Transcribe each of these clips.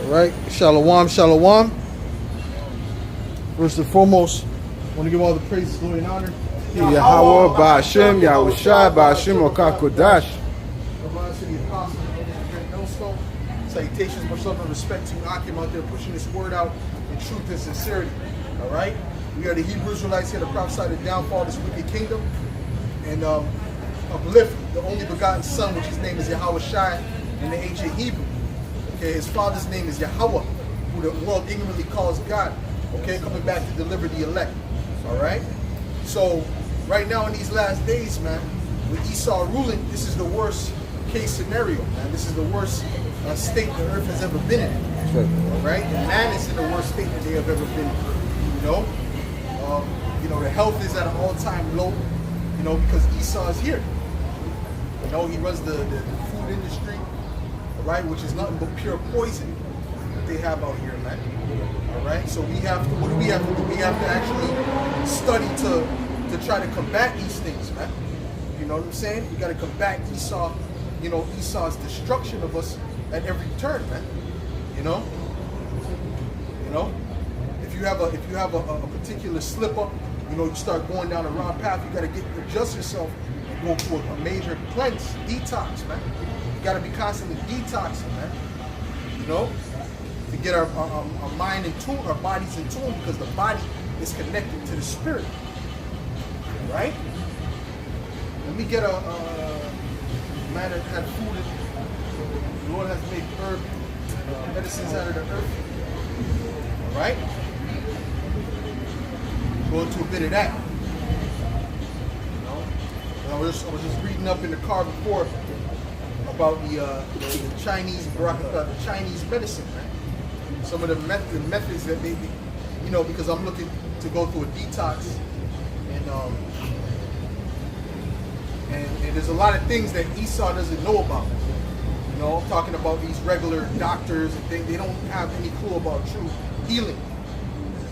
All right, shalom, shalom. First and foremost, I want to give all the praises, glory, and honor. Yahweh, Ba'ashem, Yahushua, Ba'ashem, Okakodash. Salutations, much love and respect to Akim out there pushing this word out in truth and sincerity. All right? We are the Hebrew Israelites here to prophesy the downfall of this wicked kingdom and uplift the only begotten Son, which his name is Yahweh Shai in the ancient Hebrew. Okay, his father's name is Yahweh, who the world ignorantly calls God. Okay, coming back to deliver the elect. All right? So, right now in these last days, man, with Esau ruling, this is the worst case scenario, man. This is the worst state the earth has ever been in. Right. All right? And man is in the worst state that they have ever been in. You know, the health is at an all-time low, you know, because Esau is here. You know, he runs the food industry, all right, which is nothing but pure poison that they have out here, man. All right, so we have to, what do we have to do? We have to actually study to try to combat these things, man. You know what I'm saying? We got to combat Esau, you know, Esau's destruction of us at every turn, man. You know? If you have a particular slip up, you know, you start going down the wrong path, you got to adjust yourself and go through a major cleanse, detox, man. You got to be constantly detoxing, man. You know? To get our mind in tune, our bodies in tune, because the body is connected to the spirit. Right? Let me get a man that had food. The Lord has made herb medicines out of the earth. All right? Go into a bit of that. You know? And I was just reading up in the car before about the Chinese medicine, man. Some of the methods that maybe, you know, because I'm looking to go through a detox, and there's a lot of things that Esau doesn't know about. You know, I'm talking about these regular doctors and things. They don't have any clue about true healing.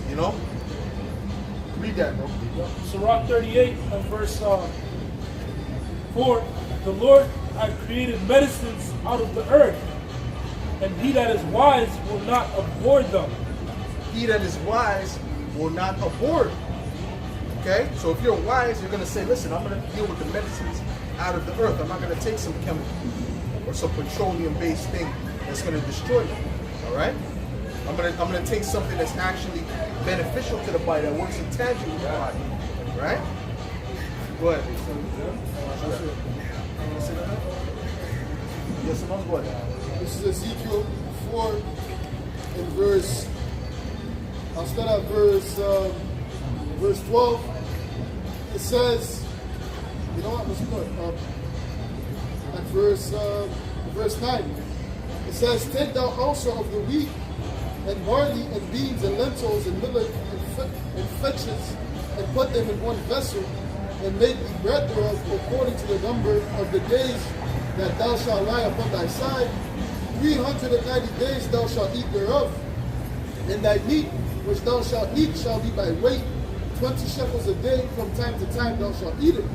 You know? Read that, bro. Sirach 38 and verse 4. The Lord had created medicines out of the earth, and he that is wise will not abhor them. He that is wise will not abhor. Okay? So if you're wise, you're going to say, listen, I'm going to deal with the medicines out of the earth. I'm not going to take some chemical or some petroleum-based thing that's going to destroy you. All right? I'm going to take something that's actually beneficial to the body, that works in tangent with the body. Right? Go ahead. Yes, someone's what? This is Ezekiel 4 and verse, I'll start at verse 12. It says, you know what, let's put at verse 9. It says, take thou also of the wheat and barley and beans and lentils and millet and fetches and put them in one vessel and make thee bread thereof according to the number of the days that thou shalt lie upon thy side. 390 days thou shalt eat thereof, and thy meat which thou shalt eat shall be by weight, 20 shekels a day. From time to time thou shalt eat it.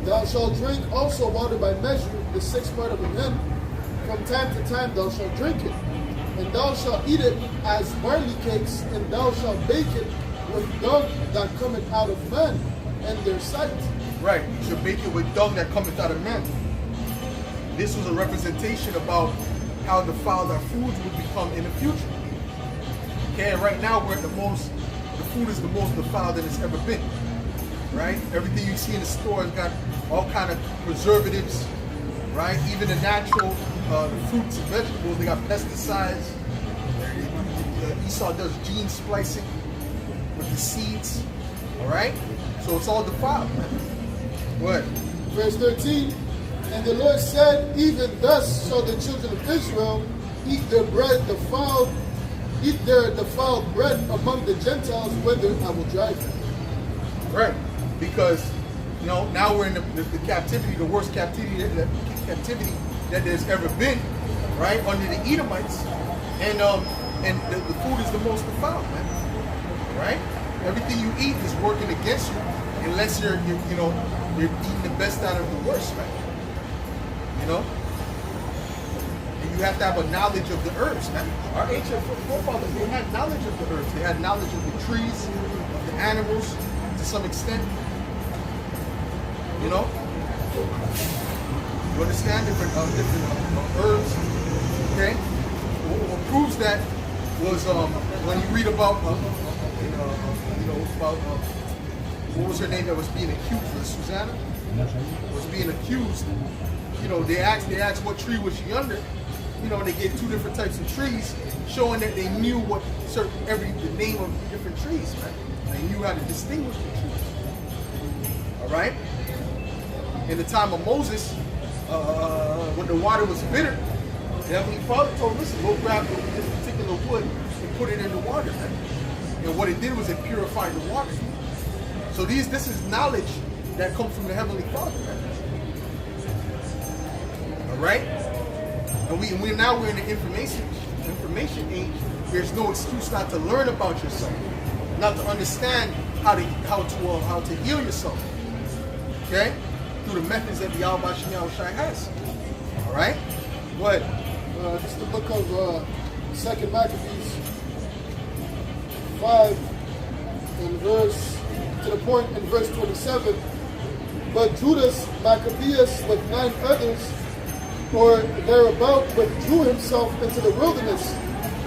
Thou shalt drink also water by measure, the 6th part of a hin. From time to time thou shalt drink it. And thou shalt eat it as barley cakes, and thou shalt bake it with dung that cometh out of man and their sight. Right, you should bake it with dung that cometh out of man. This was a representation about how defiled our foods would become in the future. Okay, and right now we're at the food is the most defiled that it's ever been. Right? Everything you see in the store has got all kind of preservatives, right? Even the natural fruits and vegetables, they got pesticides. Esau does gene splicing with the seeds, all right? So it's all defiled, man. What? Verse 13, and the Lord said, even thus shall the children of Israel eat their defiled bread among the Gentiles, whither I will drive them. Right, because you know now we're in the captivity, the worst captivity that there's ever been, right? Under the Edomites, and the food is the most defiled, man. Right? Everything you eat is working against you, unless you're eating the best out of the worst, right? You know. And you have to have a knowledge of the herbs, man. Our ancient forefathers, they had knowledge of the herbs. They had knowledge of the trees, of the animals, to some extent. You know? You understand different herbs, okay? What proves that was when you read about, about what was her name that was being accused? Was it Susanna? Was being accused. You know, they asked what tree was she under. You know, they gave two different types of trees, showing that they knew what the name of different trees, right? They knew how to distinguish the trees. All right. In the time of Moses, when the water was bitter, the Heavenly Father told him, listen, go grab this particular wood and put it in the water, right? And what it did was it purified the water. So this is knowledge that comes from the Heavenly Father, right? All right? And we're in the information age. There's no excuse not to learn about yourself, not to understand how to heal yourself. Okay? Through the methods that the Yahweh Shai has. All right? Go ahead. Just the book of 2 Maccabees 5 and to the point in verse 27. But Judas Maccabeus with 9 others or thereabout withdrew himself into the wilderness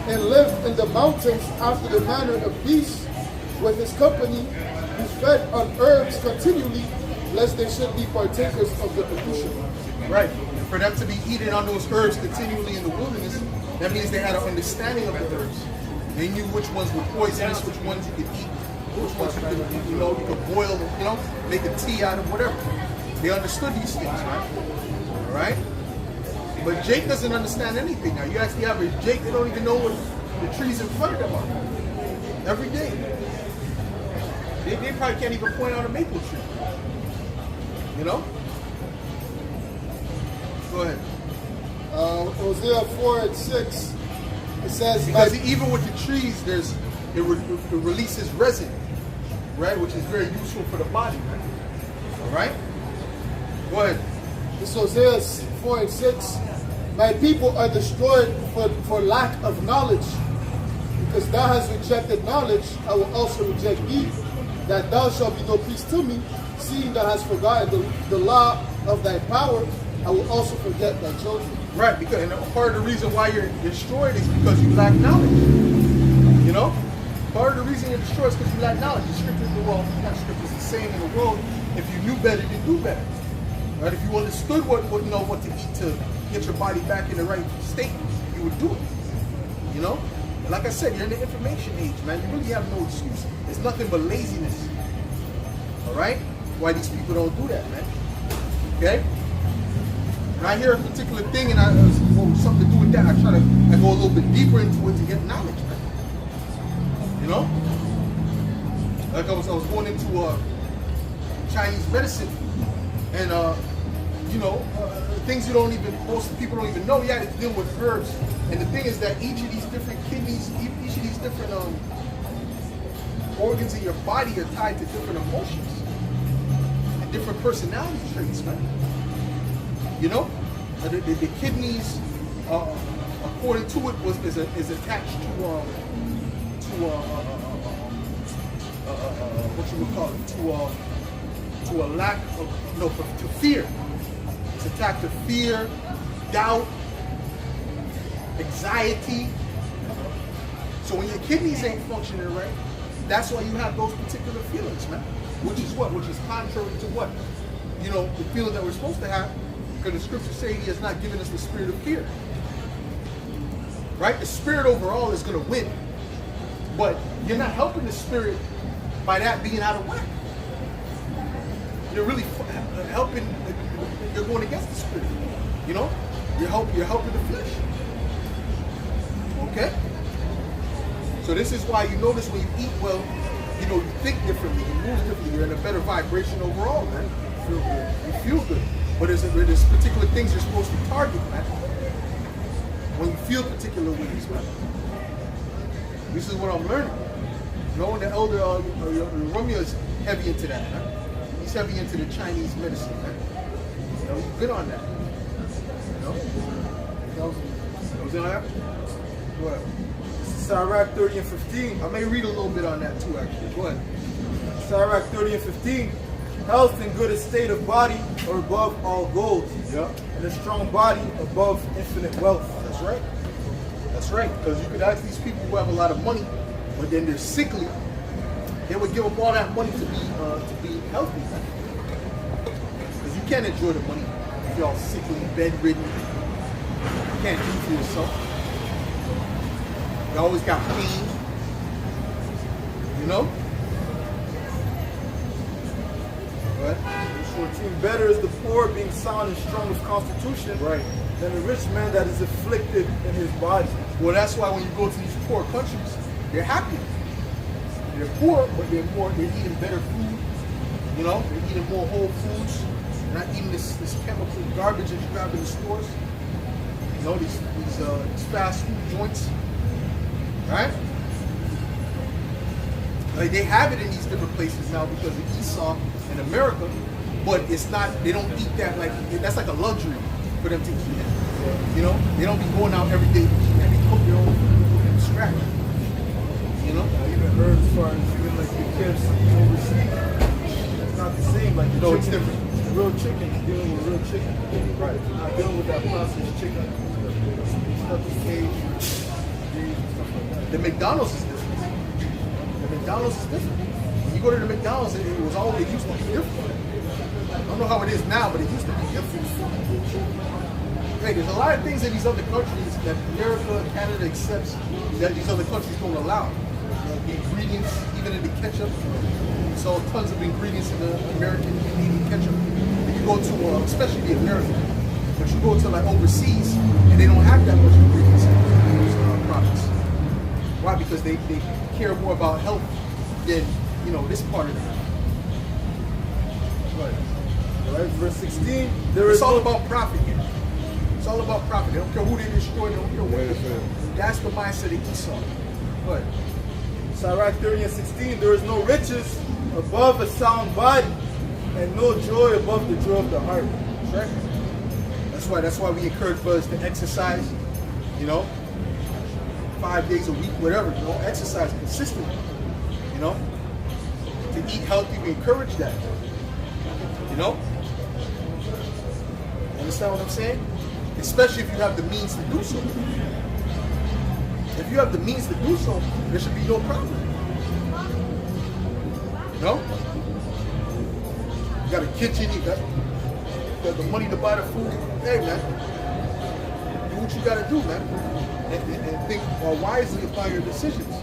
and lived in the mountains after the manner of beasts with his company, who fed on herbs continually, lest they should be partakers of the pollution. Right. For them to be eating on those herbs continually in the wilderness, that means they had an understanding of the herbs. They knew which ones were poisonous, which ones you could eat, which ones you could boil, make a tea out of, whatever. They understood these things, right? All right? But Jake doesn't understand anything now. You ask the average Jake, they don't even know what the trees in front of them are. Every day. They probably can't even point out a maple tree. You know? Go ahead. Hosea 4 and 6, it says... Because even with the trees, it releases resin, right? Which is very useful for the body, right? All right? Go ahead. This Hosea 4 and 6. My people are destroyed for lack of knowledge. Because thou hast rejected knowledge, I will also reject thee, that thou shalt be no priest to me, seeing thou hast forgotten the law of thy power, I will also forget thy children. Right, because and part of the reason why you're destroyed is because you lack knowledge. You know? Part of the reason you're destroyed is because you lack knowledge. The scriptures, not scriptures, the same in the world, if you knew better, you'd do better. Right? If you understood what to get your body back in the right state, you would do it. You know? And like I said, you're in the information age, man. You really have no excuse. It's nothing but laziness. All right? Why these people don't do that, man? Okay? When I hear a particular thing and something to do with that, I go a little bit deeper into it to get knowledge, man. You know? Like I was going into Chinese medicine, and things most people don't even know. You have to deal with herbs, and the thing is that each of these different kidneys, each of these different organs in your body are tied to different emotions and different personality traits, man. You know, the kidneys, according to it, is attached to what you would call it, to a lack of to fear. It's attached to fear, doubt, anxiety. So when your kidneys ain't functioning right, that's why you have those particular feelings, man. Which is contrary to what? The feeling that we're supposed to have. Because the scriptures say he has not given us the spirit of fear. Right? The spirit overall is going to win. But you're not helping the spirit by that being out of whack. You're really helping, you're going against the spirit. You know? You're helping the flesh. Okay? So this is why you notice when you eat well, you think differently, you move differently, you're in a better vibration overall, man. You feel good. You feel good. But there's particular things you're supposed to target, man. When you feel particular ways, man. This is what I'm learning. Knowing the elder Romeo is heavy into that, man. He's heavy into the Chinese medicine, man. He's good on that. Something like that? Go ahead. Sirach 30 and 15. I may read a little bit on that too, actually. Go ahead. Sirach 30 and 15. Health and good estate of body are above all gold. Yeah. And a strong body above infinite wealth. That's right. That's right. Because you could ask these people who have a lot of money, but then they're sickly. They would give up all that money to be healthy. Because you can't enjoy the money if you're all sickly, bedridden. You can't do for yourself. You always got pain. You know? What? Verse 14. Better is the poor being sound and strong of constitution, Right. than a rich man that is afflicted in his body. Well, that's why when you go to these poor countries, they're happy. They're poor, but they're eating better food. You know, they're eating more whole foods. They're not eating this chemical garbage that you grab in the stores. You know, these fast food joints. Right? Like they have it in these different places now because of Esau in America, but it's not, they don't eat that like, that's like a luxury for them to eat that. You know, they don't be going out every day to eat that. They cook their own food from scratch. You know? I even heard as far as even like the KFC overseas, it's not the same. Like the No, chicken, it's different. Real chicken is dealing with real chicken. Right. Not dealing with that processed chicken. Stuff in cage, and stuff like that. The McDonald's is different. The McDonald's is different. When you go to the McDonald's, it was always, it used to be different. I don't know how it is now, but it used to be different. Hey, there's a lot of things in these other countries that America, Canada accepts that these other countries don't allow. The ingredients, even in the ketchup, so tons of ingredients in the American and Canadian ketchup. If you go to, especially the American, but you go to like overseas and they don't have that much ingredients in those products. Why? Because they care more about health than, you know, this part of it. Right, verse 16. It's all about profit here. It's all about profit. They don't care who they destroy, they don't care what they do. That's the mindset of Esau. But Sirach 30 and 16. There is no riches above a sound body, and no joy above the joy of the heart. right? That's why we encourage brothers to exercise, you know, 5 days a week, whatever, you know, exercise consistently, you know. To eat healthy, we encourage that. You know? Understand what I'm saying? Especially if you have the means to do so. If you have the means to do so, there should be no problem. You know? You got a kitchen, you got the money to buy the food. Hey, man. Do what you got to do, man. And think wisely about your decisions.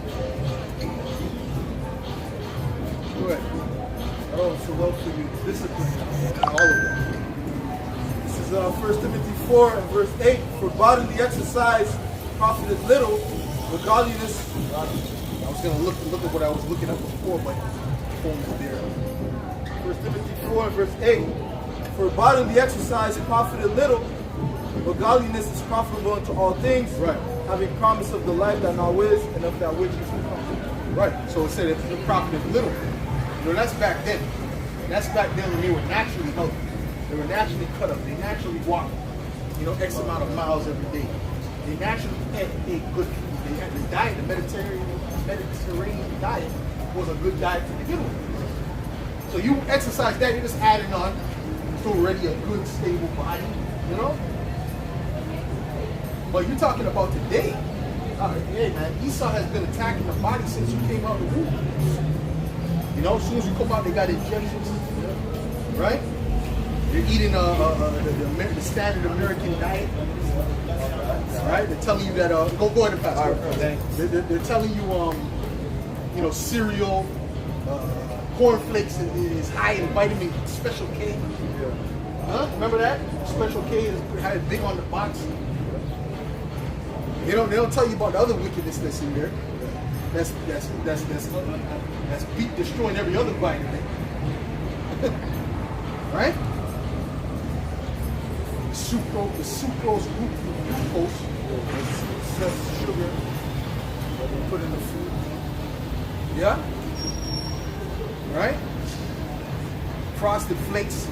Go ahead. Oh, so love for you. Discipline. All of that. This is 1 Timothy 4 and verse 8. For bodily exercise profited little, but godliness. I was going to look at what I was looking up before, but the phone was there. 1 Timothy 4 and verse 8. For bodily exercise profited little, but godliness is profitable unto all things, Right. having promise of the life that now is and of that which is to come. Right. So it said it's the profit of little. You know, that's back then. That's back then when they were naturally healthy. They were naturally cut up. They naturally walked, you know, X amount of miles every day. They naturally ate good food. They had the diet, the Mediterranean diet was a good diet to begin with. So you exercise that, you're just adding on to already a good, stable body, you know? But you're talking about today. Hey man, Esau has been attacking the body since you came out of the womb. You know, as soon as you come out, they got injections, right? They're eating the standard American diet, right? They're telling you that, go ahead and pass. All right, they're telling you, you know, cereal, cornflakes is high in vitamin Special K. Huh? Remember that? Special K is big on the box. They don't tell you about the other wickedness that's in there. That's destroying every other vitamin. Right? The sucrose, glucose, excess sugar that they put in the food. Yeah? Right? Frosted Flakes.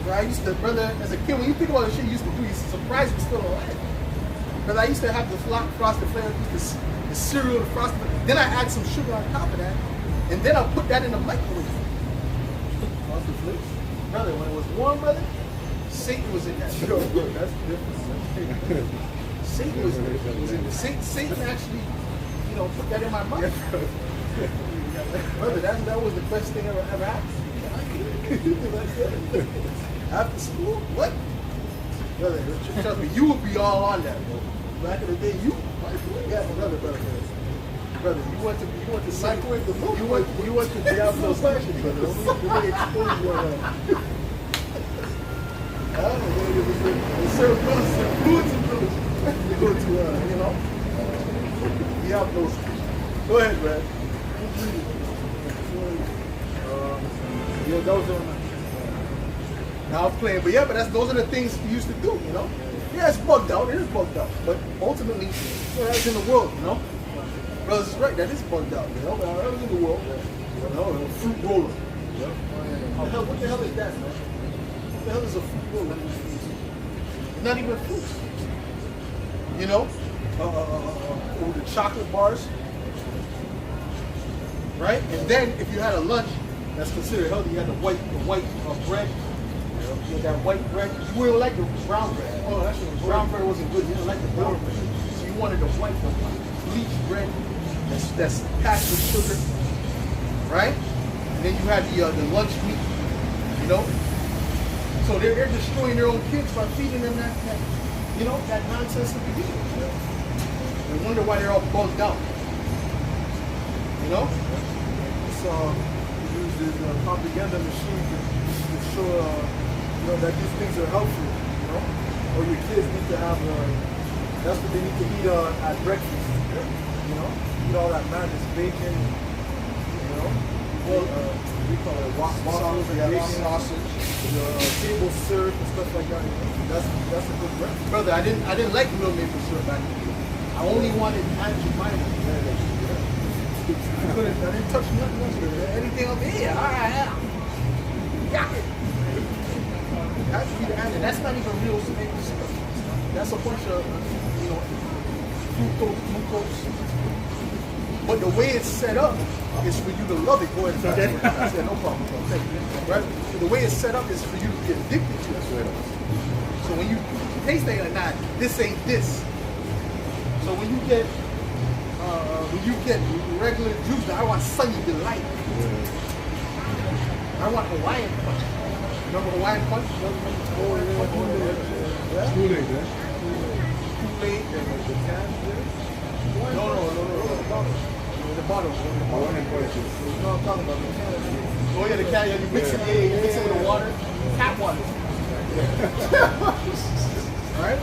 Right? I used to, brother, as a kid, when you think about the shit you used to do, you're surprised you're still alive. Because I used to have the frosted flakes, the cereal, the frosted. Then I add some sugar on top of that, and then I'll put that in the microwave. Frosted flakes, brother. When it was warm, brother, Satan was in that. That's different. Satan was in the Satan actually, put that in my mouth. Brother, that was the best thing ever happened. After school, what? Brother, trust me, you would be all on that, bro. Back in the day, brother, you went to microwave the milk. You went to Diablo's fashion, brother. Don't expose your serve food to village. You go to Diablo's. Go ahead, Brad. That was on. Now I'm playing, but those are the things we used to do, Yeah, it's bugged out. It is bugged out, but ultimately, that's in the world, Brothers is right. That is bugged out, That was in the world, a fruit roller. What the hell is that, man? What the hell is a fruit roller? It's not even fruit. With the chocolate bars, right? And then if you had a lunch that's considered healthy, you had the white bread. You had that white bread. You wouldn't like the brown bread. Oh, that's what brown bread wasn't good. You didn't like the brown bread. So you wanted the white, bleached bread that's packed with sugar, right? And then you had the lunch meat, So they're destroying their own kids by feeding them that nonsense to begin with. They wonder why they're all bugged out. Uses propaganda machine to show that these things are helpful, or your kids need to have that's what they need to eat at breakfast, eat all that madness, bacon, we call it waffles and bacon, sausage, table syrup and stuff like that. That's a good breakfast. Brother, I didn't like real maple syrup back then. I only wanted magic minor. I didn't touch nothing else. Anything up here, all right, got it. That's the and that's not even real maple syrup. That's a bunch of glucose. But the way it's set up is for you to love it. Go ahead. Okay. I said no problem. Okay. Right? So the way it's set up is for you to be addicted to it. So when you taste it, like, nah, this ain't this. So when you get regular juice, I want Sunny Delight. I want Hawaiian Punch. Remember Hawaiian Punch? Kool-Aid, Kool-Aid and the can. No. The bottle. Hawaiian Punch. No, I'm talking about the can. Oh yeah, the can. You mix it with the water. Tap water. Alright?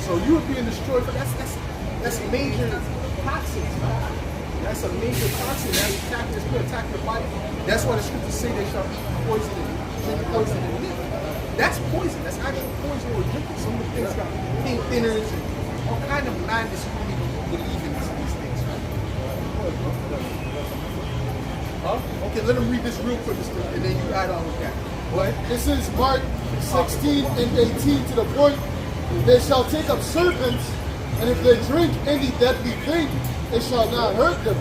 So you were being destroyed, but that's major toxins, man. That's a major toxin. Now you attack your body. That's why the scriptures say they shall eat poison and drink poison and live. That's poison. That's actual poison we're drinking. Some of the things got pink thinners and all kind of madness you don't even believe in these things, right? Huh? Okay, let him read this real quick, and then you add on with that. What? This is Mark 16 and 18 to the point. They shall take up serpents, and if they drink any deadly thing, it shall not hurt them.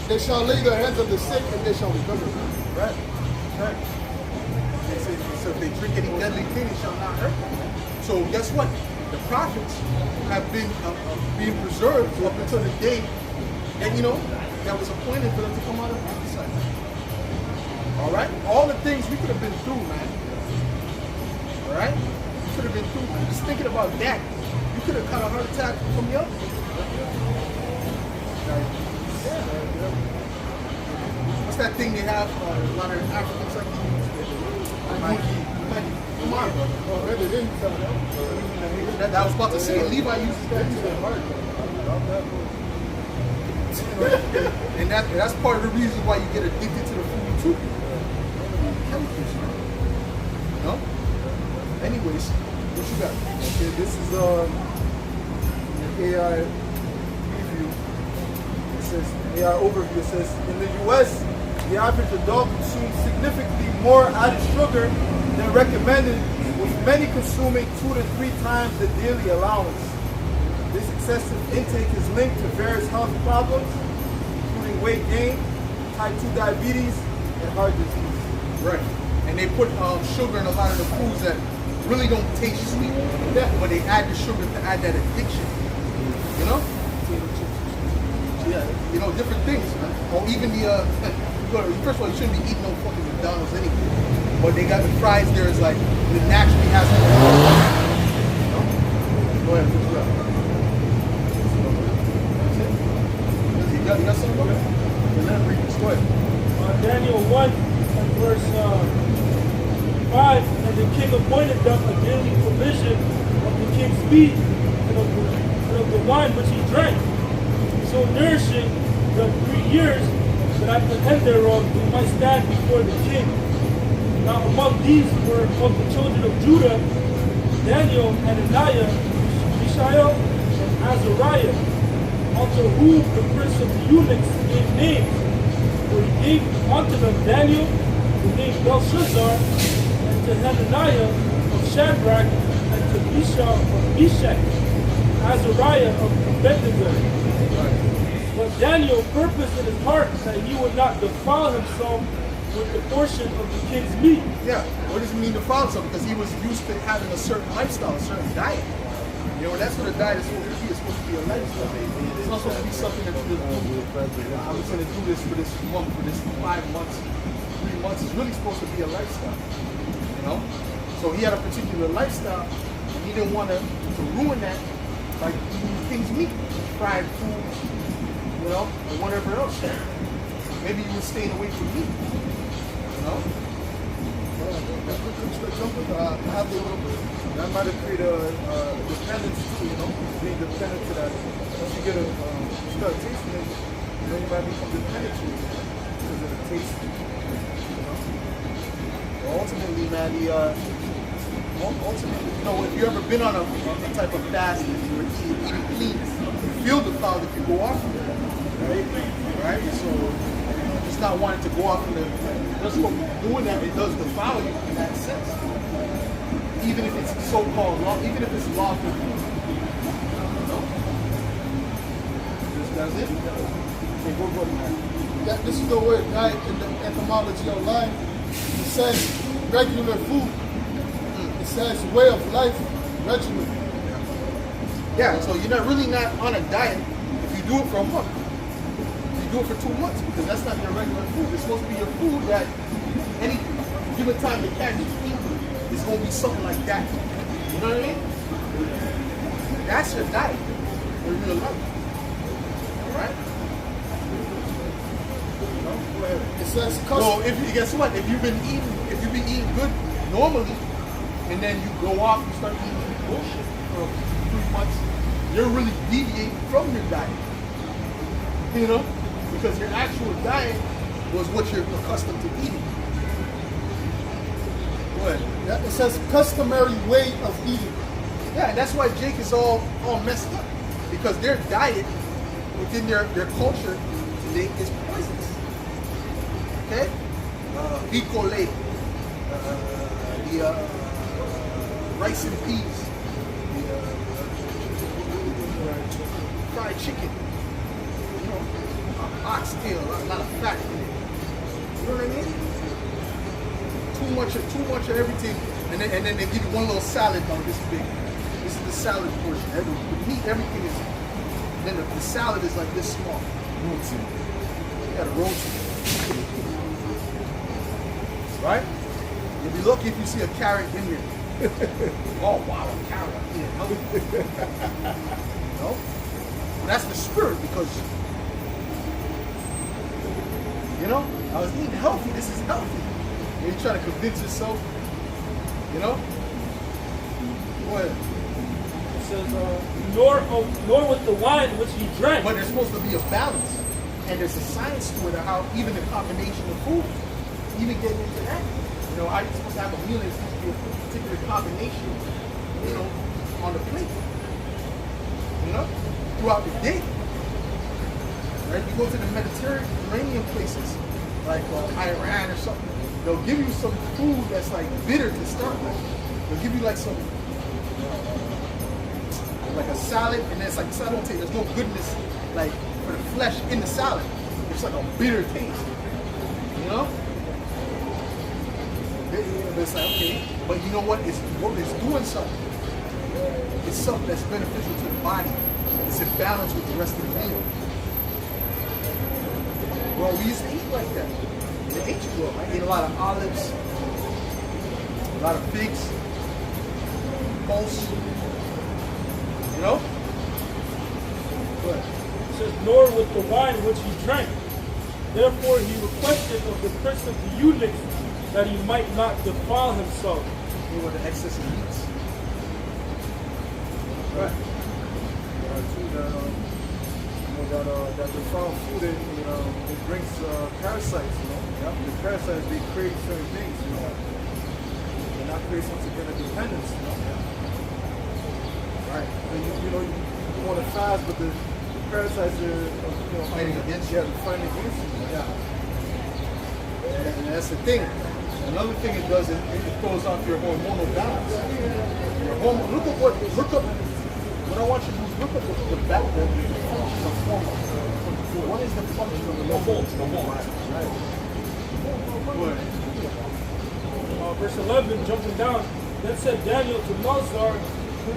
They shall lay their hands on the sick, and they shall recover. Right. So if they drink any deadly thing, it shall not hurt them. So guess what? The prophets have been being preserved up until the day that that was appointed for them to come out of prophesy. All right, all the things we could have been through, man. All right, we could have been through. Just thinking about that, you could have caught a heart attack from the other. What's that thing they have? A lot of Africans like that I was about to say. Levi uses that too. And that's part of the reason why you get addicted to the food too. Anyways, what you got? Okay, this is an AI review. It says AI overview. It says in the U.S. the average adult consumes significantly more added sugar than recommended, with many consuming 2 to 3 times the daily allowance. This excessive intake is linked to various health problems, including weight gain, type 2 diabetes, and heart disease. Right. And they put sugar in a lot of the foods that really don't taste sweet, but they add the sugar to add that addiction. You know? Yeah, you know, different things. Man. Or even the, first of all, you shouldn't be eating no fucking McDonald's anyway. But they got the fries there is like, it naturally has to. You know? Go ahead, put it up. You got something? Go ahead. Daniel 1 and verse 5, and the king appointed them a daily provision of the king's meat and of the wine which he drank, so nourishing them 3 years, that at the end thereof they might stand before the king. Now among these were of the children of Judah, Daniel, Hananiah, Mishael, and Azariah, unto whom the prince of the eunuchs gave names. For he gave unto them Daniel, the name Belshazzar, and to Hananiah of Shadrach, and to Mishael of Meshach, Azariah of Abednego. But Daniel purposed in his heart that he would not defile himself with the portion of the king's meat. Yeah, what does it mean to follow himself? Because he was used to having a certain lifestyle, a certain diet. You know, that's what a diet is supposed to be. It's supposed to be a lifestyle. It's not supposed to be something that you just do. I'm just going to do this for this month, for this 5 months, 3 months. It's really supposed to be a lifestyle. You know? So he had a particular lifestyle, and he didn't want to ruin that by eating things meat, fried food, you know, or whatever else. Maybe you were staying away from meat. You know? That might have created a dependence too, you know, being dependent to that. Once you get start tasting it, you know, you might become dependent to it because of the taste. You know? Well, ultimately, man, ultimately, you know, if you ever been on a type of fast and you were eating clean, you feel the foul if you go off of it, right? So, just not wanting to go off of it, just for doing that, it does defile you in that sense. Even if it's so-called law, even if it's lawful. No? That's it. Okay, go ahead. Yeah, this is the word diet in the etymology online. It says regular food. It says way of life, regimen. Yeah, so you're not really not on a diet if you do it for a month. You do it for 2 months because that's not your regular food. It's supposed to be your food that any given time to catch you eat. It's going to be something like that. You know what I mean? That's your diet for real life. Alright? Go ahead. It says So guess what? If you've been eating good normally, and then you go off and start eating bullshit for 3 months, you're really deviating from your diet. You know? Because your actual diet was what you're accustomed to eating. Yeah, it says customary way of eating. Yeah, and that's why Jake is all messed up. Because their diet within their culture today is poisonous. Okay? E. coli, the rice and peas, the fried chicken, you know, oxtail, a lot of fat in it. You know what I mean? Too much of everything, and then they give you one little salad about this big. This is the salad portion. The meat, everything is. Then the salad is like this small. Roasted. You got a roast. Right? You'll be lucky if you see a carrot in there. Oh wow, a carrot. Yeah. No? Well, that's the spirit because you know I was eating healthy. This is healthy. And you're trying to convince yourself, you know? Go ahead. It says, nor with the wine which he drank. But there's supposed to be a balance. And there's a science to it of how even the combination of food, even getting into that. You know, how you're supposed to have a meal that's supposed to be a particular combination, you know, on the plate. You know? Throughout the day. Right? You go to the Mediterranean places, like Iran or something. They'll give you some food that's like bitter to start with. They'll give you like some like a salad, and it's like salad don't taste. There's no goodness like for the flesh in the salad. It's like a bitter taste, you know. It's like okay, but you know what? It's doing something. It's something that's beneficial to the body. It's in balance with the rest of the meal. Well, we used to eat like that. In ancient world, I ate a lot of olives, a lot of figs, pulse. You know? But it says, nor with the wine which he drank. Therefore he requested of the prince of the eunuchs that he might not defile himself. They were the excess of meats. Right. Too, that the found food, it brings parasites, you know. Yeah. The parasites, they create certain things, you know. They're not create some kind of dependence, you know. Yeah. Right. And you want to fast, but the parasites are, Fighting against you. Yeah, they're fighting against you. Yeah. And that's the thing. Another thing it does is it throws off your hormonal balance. Your hormone. Look up. What I want you to do is look up the function of hormones. What is the function of the hormones? Right. Verse 11, jumping down, then said Daniel to Melzar, whom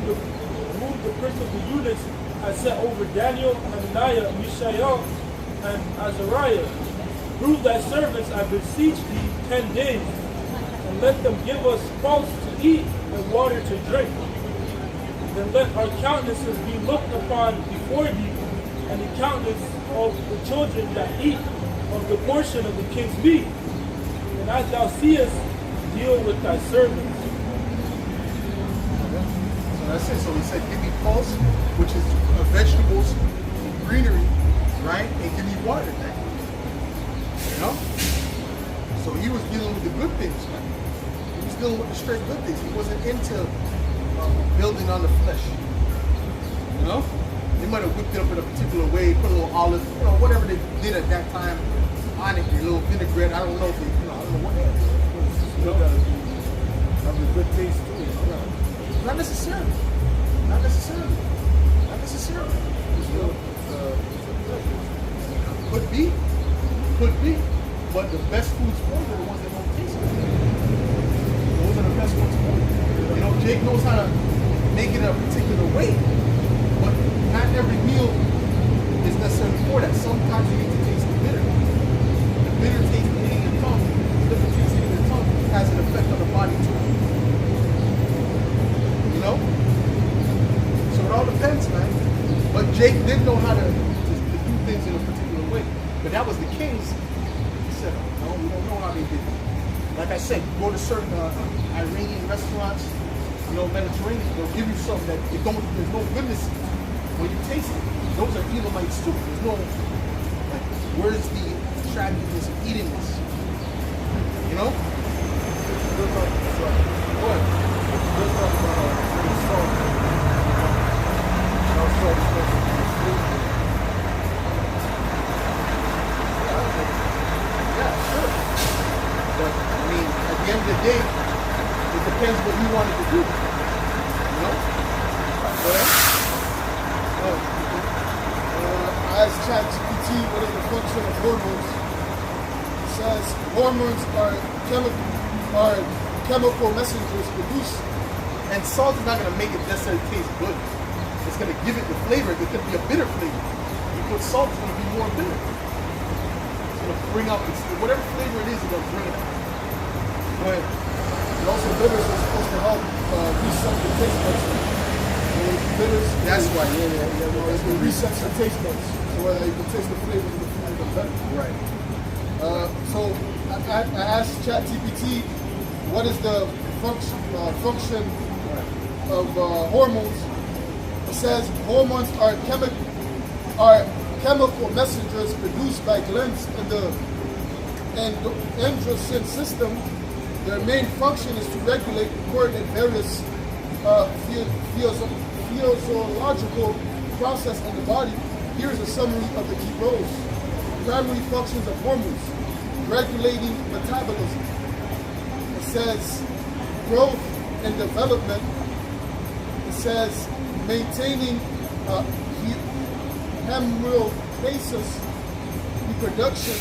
the prince of the eunuchs had set over Daniel, Hananiah, Mishael, and Azariah. Prove thy servants, I beseech thee, 10 days, and let them give us pulse to eat and water to drink. Then let our countenances be looked upon before thee, and the countenance of the children that eat of the portion of the king's meat. And as thou seest, deal with thy servants. So that's it. So he said, give me pulse, which is vegetables and greenery, right? And give me water, man. You know? So he was dealing with the good things, man. He was dealing with the straight good things. He wasn't into building on the flesh. You know? They might have whipped it up in a particular way, put a little olive, whatever they did at that time on it, a little vinaigrette. I don't know if they, I don't know what they did. Still gotta have a good taste too, you know. Not necessarily. Not necessarily. Not necessarily. Still, Could be. Could be. But the best foods for you are the ones that don't taste good. Those are the best ones for you. Jake knows how to make it a particular way, but not every meal is necessarily for that. Sometimes you need to taste the bitter. The bitter taste in your tongue, the bitter taste in your tongue has an effect on the body too. You know? So it all depends, man. But Jake did know how to do things in a particular way. But that was the king's. He said, no, we don't know how they did it. Like I said, you go to certain Iranian restaurants, Mediterranean, they'll give you something that there's no goodness when you taste it. Those are Elamites too. There's no, like, where's the attractiveness of eating this? You know? Yeah, sure. But, I mean, at the end of the day, it depends what you wanted to do. You know? I asked ChatGPT what is the function of hormones. It says hormones are chemical messengers produced. And salt is not going to make it necessarily taste good. It's going to give it the flavor. It could be a bitter flavor. You put salt, it's going to be more bitter. It's going to bring out whatever flavor it is, it's going to bring it out. Go ahead. And also bitters are supposed to help reset the taste buds. Bitters. That's why. It resets the taste buds. So whether you can taste the flavors of the food even better. Right. So I asked ChatGPT what is the function of hormones. It says hormones are chemical messengers produced by glands in the androgen system. Their main function is to regulate and coordinate various physiological process in the body. Here's a summary of the key roles. Primary functions of hormones: regulating metabolism. It says growth and development. It says maintaining homeostasis, reproduction,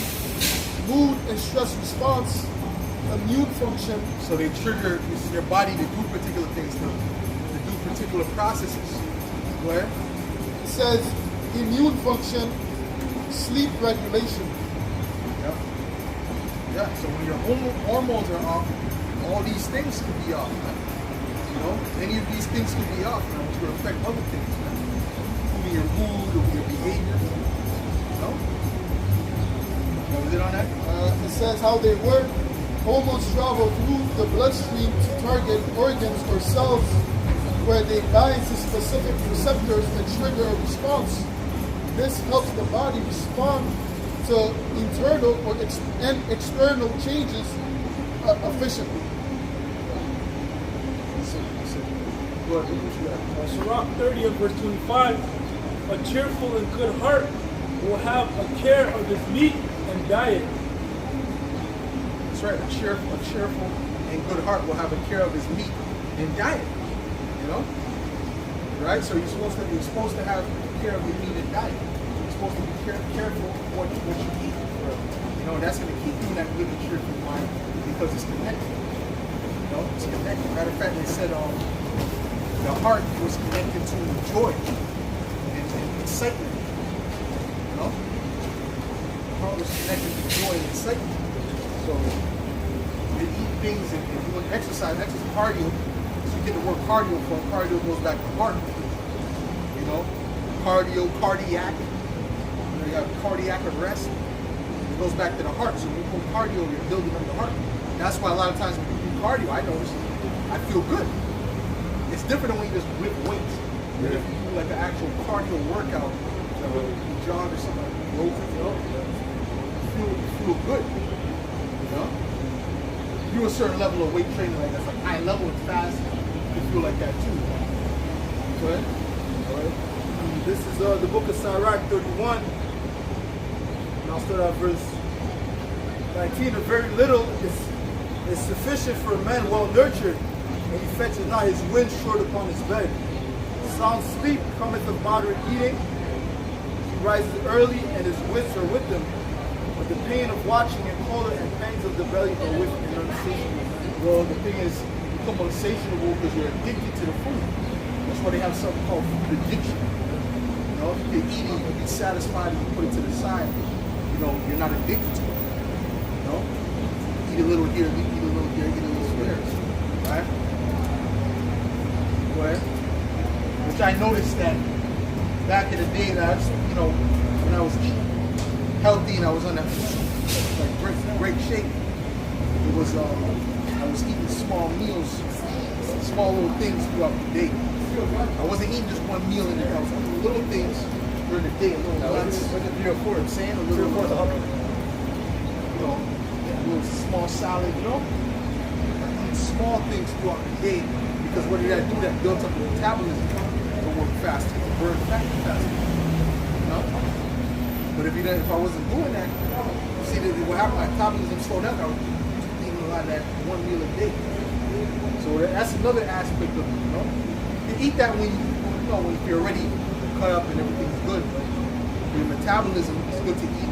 mood and stress response, immune function, So they trigger your body to do particular things, to do particular processes. Go ahead. it says immune function, sleep regulation. Yep. Yeah. So when your hormones are off, all these things can be off. Man. You know, any of these things can be off, man, which will affect other things, man. Including your mood or your behavior. You know? What was it on that? It says how they work. Hormones travel through the bloodstream to target organs or cells where they bind to specific receptors and trigger a response. This helps the body respond to internal and external changes efficiently. Go ahead. What you got? Sirach 30 and verse 25, a cheerful and good heart will have a care of his meat and diet. That's right. A cheerful and good heart will have a care of his meat and diet. You know, right? So you're supposed to have care of your meat and diet. You're supposed to be careful what you eat. You know, and that's going to keep you in that good and cheerful mind because it's connected. You know, it's connected. Matter of fact, they said the heart was connected to joy and excitement. You know, the heart was connected to joy and excitement. So you eat things and doing exercise, cardio. So you get the word cardio from. Cardio goes back to heart. You know, cardiac. You know, you have cardiac arrest. It goes back to the heart. So when you do cardio, you're building up the heart. That's why a lot of times when you do cardio, I notice I feel good. It's different than when you just lift weights. If you do like an actual cardio workout, you jog or something, you feel good. You know? You do a certain level of weight training, like that's like high level and fast, you feel like that too. Go ahead. All right. This is the book of Sirach 31. And I'll start at verse 19. A very little is sufficient for a man well nurtured, and he fetches not his wind short upon his bed. Sound sleep cometh of moderate eating. He rises early, and his wits are with him. But the pain of watching and color and pangs of the belly are with an unsatiable. Well, the thing is, you become unsatiable because you're addicted to the food. That's why they have something called food addiction. You know, if you're eating, you get satisfied and you put it to the side, you know, you're not addicted to it. You know? Eat a little here, eat a little here, eat a little there. Right? Go ahead. Which I noticed that back in the day that I just, you know, when I was eating healthy and I was on that like great shape, it was I was eating small meals, small little things throughout the day. I wasn't eating just one meal in there. I was eating little things during the day, a little nuts. What did you afford? I'm saying a little, you know, a little small salad, you know. I eat small things throughout the day because what did I do? That built up the metabolism to work faster, to burn fat faster. You know. But if I wasn't doing that, see that what happened? My metabolism slowed down. I was eating a lot of that one meal a day. So that's another aspect of it, you know. You eat that when when you're already cut up and everything's good. But for your metabolism, it's good to eat.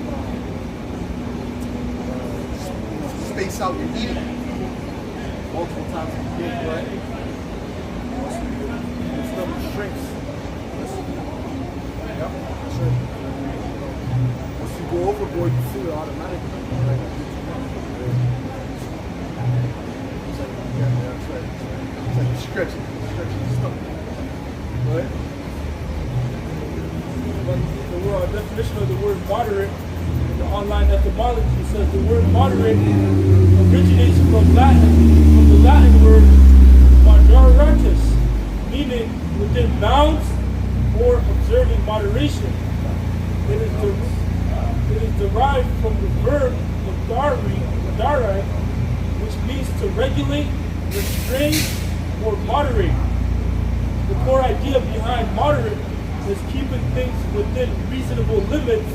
Space out your eating multiple times a day, right? Your stomach shrinks. Yep, that's right. Once you go overboard, you feel it automatically. That's right. It's like stretching the stomach. Right? The definition of the word moderate in the online etymology says the word moderate originates from the Latin word moderatus, meaning within bounds or observing moderation. It is derived from the verb modare, which means to regulate, restrain, or moderate. The core idea behind moderate is keeping things within reasonable limits,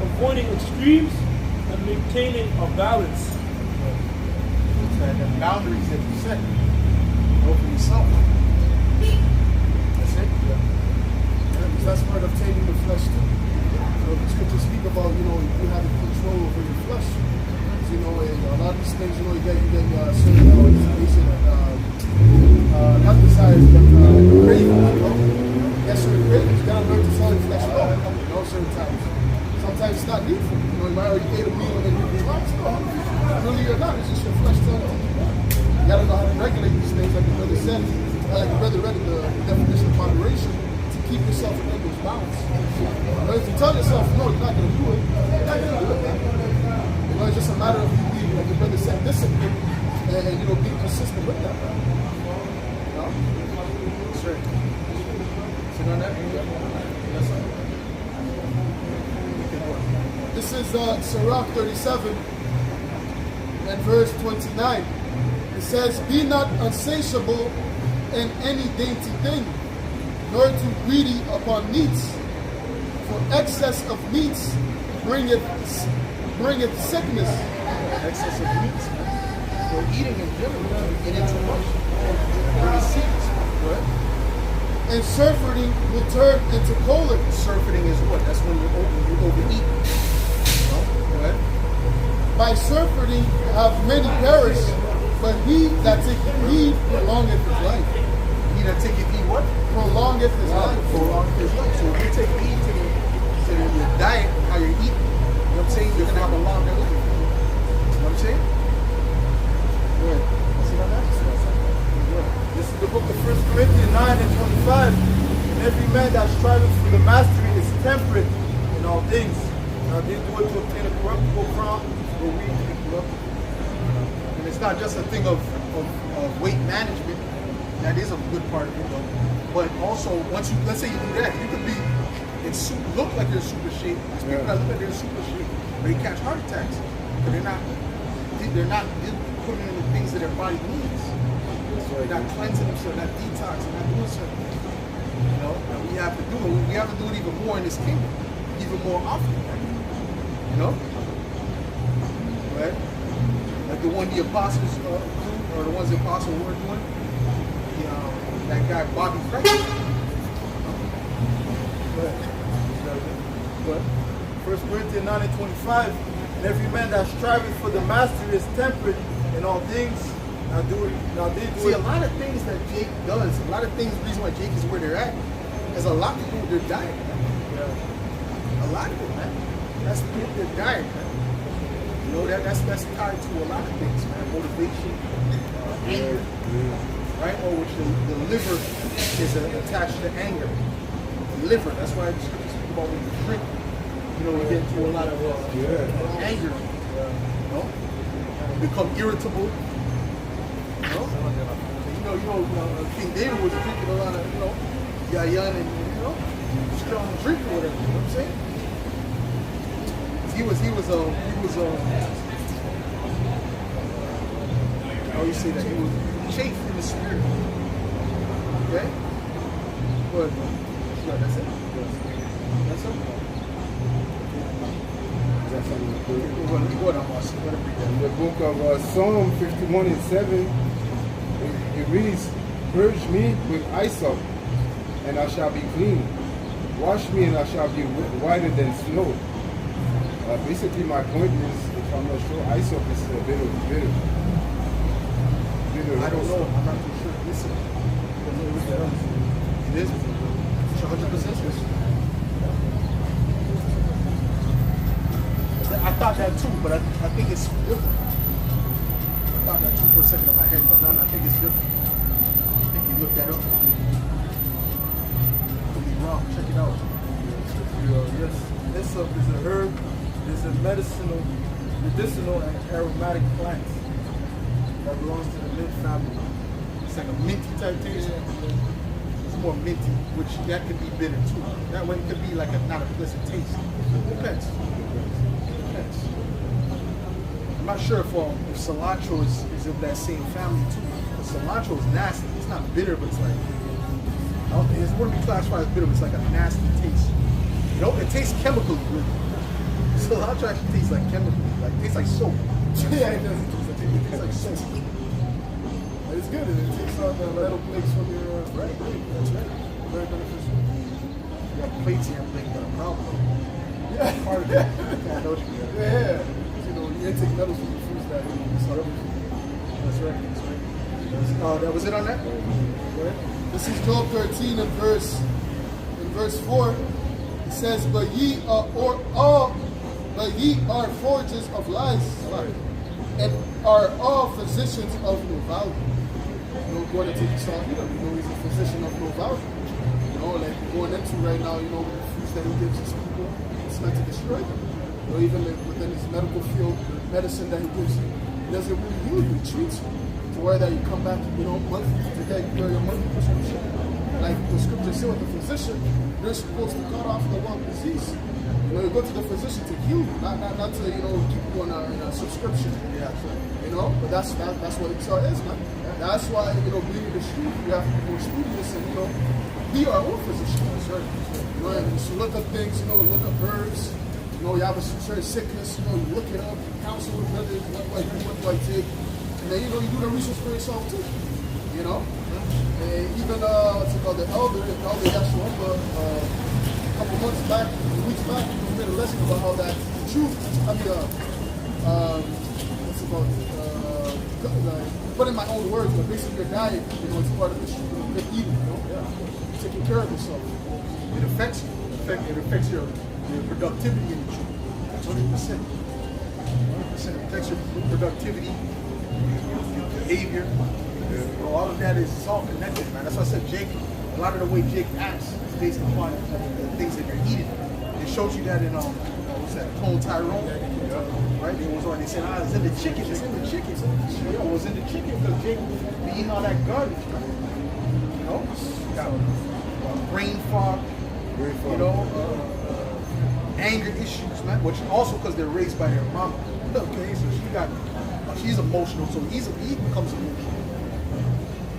avoiding extremes, and maintaining a balance. The boundaries that you set. Know for yourself. That's it. Yeah. keep yourself within those bounds. But if you tell yourself, no, you're not going to do it, you're not going to do it, man. You know, it's just a matter of you being, like your brother said, discipline and, you know, being consistent with that, man. You know? That's right. Sit on that. That's right. This is Sirach 37 and verse 29. It says, be not unsatiable in any dainty thing, nor too greedy upon meats. For excess of meats bringeth sickness. Excess of meats, man. Or eating in general, eating too much. Bring sickness. Right? And surfeiting will turn into colic. Surfeiting is what? That's when you overeat. No? Go ahead. By surfeiting have many perished, but he that taketh heed prolongeth his life. He that taketh heed what? Prolongeth his life. Prolong his life. So if you take heed to your diet, how you're eating, you know what I'm saying? You're going to have a longer life. You know what I'm saying? Go ahead. See how that is? This is the book of 1 Corinthians 9 and 25. And every man that striveth for the mastery is temperate in all things. Now they do it to obtain a corruptible crown, but we incorruptible. And it's not just a thing of weight management. That is a good part of it, though. But also, once you, let's say you do that, you could be look like they're in super shape. There's people that look like they're in super shape, but they catch heart attacks. But they're not putting in the things that their body needs. They're not cleansing themselves, not detoxing, not doing something. You know, and we have to do it. We have to do it even more in this kingdom, even more often. You know, right? Like the one the apostles or the ones the apostles were doing. That guy Bobby Frank. But 1 Corinthians 9 and 25, and every man that striveth for the mastery is temperate in all things. Now they do See, it. a lot of things that Jake does, a lot of things, the reason why Jake is where they're at, has a lot to do with their diet, man. Yeah. A lot of it, man. That's to do with their diet, man. You know, that's tied to a lot of things, man. Motivation, anger, right? Or which the liver is attached to anger. The liver, that's why the scriptures speak about when you drink, you know, you get into a lot of anger, you know? You become irritable. You know, King David was drinking a lot of, you know, yayan and, you know, strong drink or whatever, you know what I'm saying? He was how you say that? He was chafed in the spirit. Okay? But, yeah, that's it. That's it. In the book of Psalm 51 and 7, it reads, purge me with hyssop, and I shall be clean. Wash me, and I shall be whiter than snow. Basically, my point is, if I'm not sure, hyssop is a bitter. I don't know. I'm not too sure. Listen. It is. It's 100%. I thought that too, but I think it's different. I thought that too for a second in my head, but no, I think it's different. I think you look that up. Could be wrong. Check it out. Yes, hyssop is a herb. It's a medicinal and aromatic plant that belongs to the mint family. It's like a minty type taste. It's more minty, which that could be bitter too. That one could be like not a pleasant taste. Depends. I'm not sure if cilantro is of that same family too. But cilantro is nasty. It's not bitter, but it's like, I don't think it wouldn't be classified as bitter, but it's like a nasty taste. You know, it tastes chemically good. Cilantro actually tastes like chemically, like it tastes like soap. Yeah, it does. It tastes like soap. But it's good. It takes out the metal plates from your Right. That's right. very beneficial. You got plates here, I'm thinking, no problem. Yeah. Part of that. I know what you mean. Yeah. You know, you intake metals from the foods that you start up. That's right. That was it on that? Right. This is Job 13 and verse 4. It says, but ye are forgers of lies, and are all physicians of no value. You know, according to the song, you know he's a physician of no value. You know, like going into right now, you know, with the foods that he gives his people, it's meant to destroy them. You know, even within his medical field, the medicine that he gives you, he doesn't really heal you, he treats you. To where that you come back, you know, monthly to get your monthly prescription. Like the scriptures say with the physician, they're supposed to cut off the lung disease. You know, you go to the physician to heal you, not to, you know, keep you on a subscription. Yeah, sure. You know, but that's what Excel is, man. That's why, you know, being in the street, you have to be more studious and, you know, be our own physician. That's right. You know, and so look up things, you know, look up herbs. You know, you have a certain sickness, you know, you look it up, counsel with brothers, what do I take? And then, you know, you do the research for yourself too. You know? And even, what's it called, the elder Yeshua, a couple months back, weeks back, we made a lesson about how that truth, what's it called, put in my own words, but basically your diet, you know, it's part of the truth, you know, good eating, you know? Yeah. Taking care of yourself. It affects you. It affects your productivity in the truth. 100%. 100%. It affects your productivity, your behavior. You know, all of that is all connected, man. That's why I said Jake, a lot of the way Jake acts is based upon the things that you're eating. It shows you that in what's that, Clone Tyrone, right? It was on. They said, it's in the chicken. It's in the chicken. Yeah, it was in the chicken because Jake be eating all that garbage, man. You know, got brain fog. You know, anger issues, man. Which also because they're raised by their mama. Okay, so she's emotional, so he becomes emotional.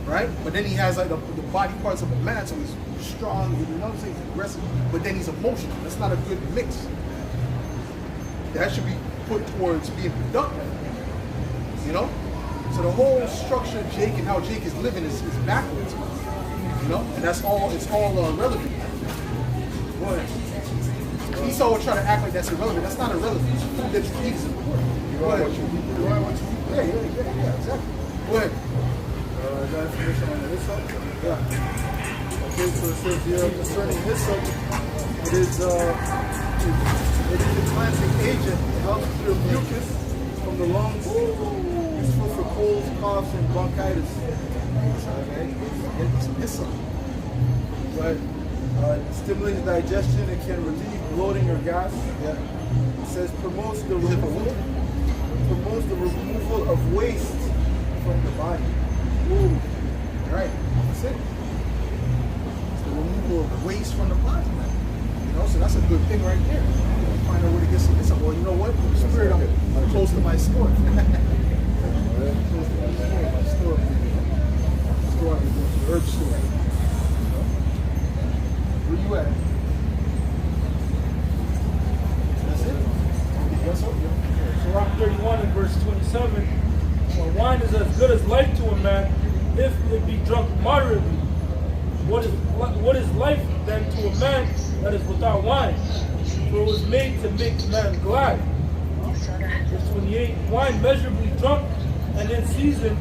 Right? But then he has like the body parts of a man, so he's strong, you know what I'm saying, he's aggressive, but then he's emotional. That's not a good mix. That should be put towards being productive. You know? So the whole structure of Jake and how Jake is living is backwards. You know? And it's all relevant. Go ahead. Esau will try to act like that's irrelevant. That's not irrelevant. The food that you eat is important. Go ahead. Yeah, exactly. Go ahead. Got information on the hyssop? Yeah. Okay, so it says here concerning hyssop, it is a cleansing agent. It helps clear mucus from the lungs. Useful for colds, coughs, and bronchitis. Okay. Hyssop. Right. It stimulates digestion. It can relieve bloating or gas. Yeah. It says promotes the removal of waste from the body. Ooh. Right. That's it. It's the removal of waste from the body, man. You know, so that's a good thing right there. Find out where to get some hyssop. Well, you know what? Spirit, I'm close to my store. Close to my store. The herb store. Where you at? That's it? Yes, sir. So Rock 31 and verse 27, well, wine is as good as life to a man if it be drunk moderately. What is life then to a man that is without wine? For it was made to make man glad. Verse 28, wine measurably drunk and in season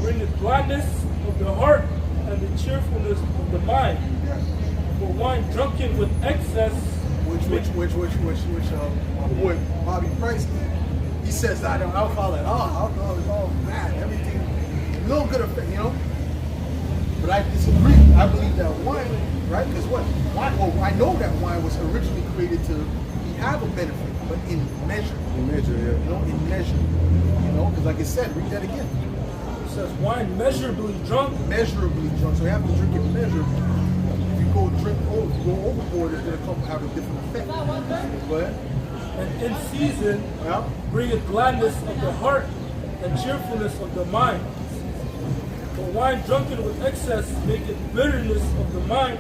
bringeth gladness of the heart and the cheerfulness of the mind. For wine drunken with excess, Which my boy Bobby Price, he says that alcohol at all. Alcohol is all bad. Everything, no good effect, you know. But I disagree. I believe that wine, right? Because what? Wine, well, I know that wine was originally created to have a benefit, but in measure. In measure, yeah. You know, in measure. You know, because like I said, read that again. it says wine measurably drunk. Measurably drunk. So you have to drink it measurably. If you go overboard, it's going to have a different effect. Go ahead. And in season Yeah. bringeth gladness of the heart and cheerfulness of the mind. For wine drunken with excess maketh bitterness of the mind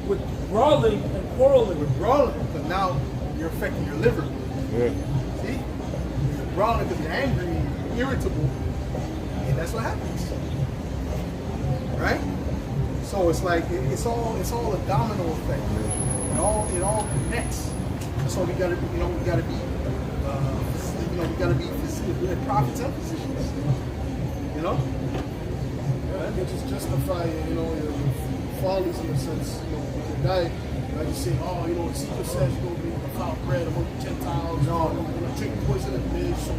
with brawling and quarreling. With brawling, because now you're affecting your liver. Yeah. See? You're brawling because you're angry, you're irritable, and that's what happens. Right? So it's like it's all a domino effect. It all connects. So we gotta be, we gotta be prophets and physicians. You know? Yeah, they just justify, your follies in a sense. With your diet, like you say, Ezekiel says you're gonna be without bread among the Gentiles. You're gonna drink poison and fish. So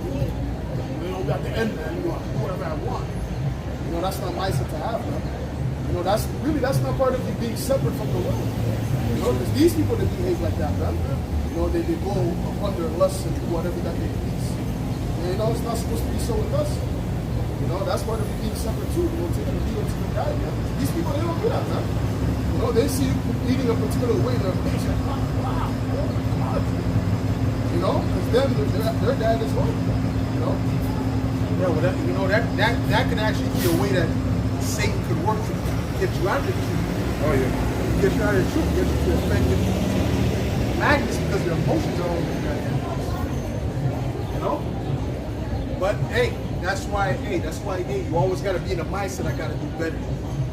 at the end, man, do whatever I want. That's not nice to have, man. That's not part of you being separate from the world. You know, because these people that behave like that, man. You know, they go under lust and do whatever that they please. And you know, it's not supposed to be so with us. You know, that's part of being separate too. You know, taking a deal to the guy, man. These people, they don't do that, man. You know, they see you eating a particular way, they're amazed. Like, wow, oh my God. You know, because them, their dad is home. You know? Yeah, well, that, you know, that can actually be a way that Satan could work to get you out of the truth. Oh, yeah. Get you out of the truth, get you to offended madness because your emotions are all you know? But hey, that's why, you always gotta be in the mindset, I gotta do better.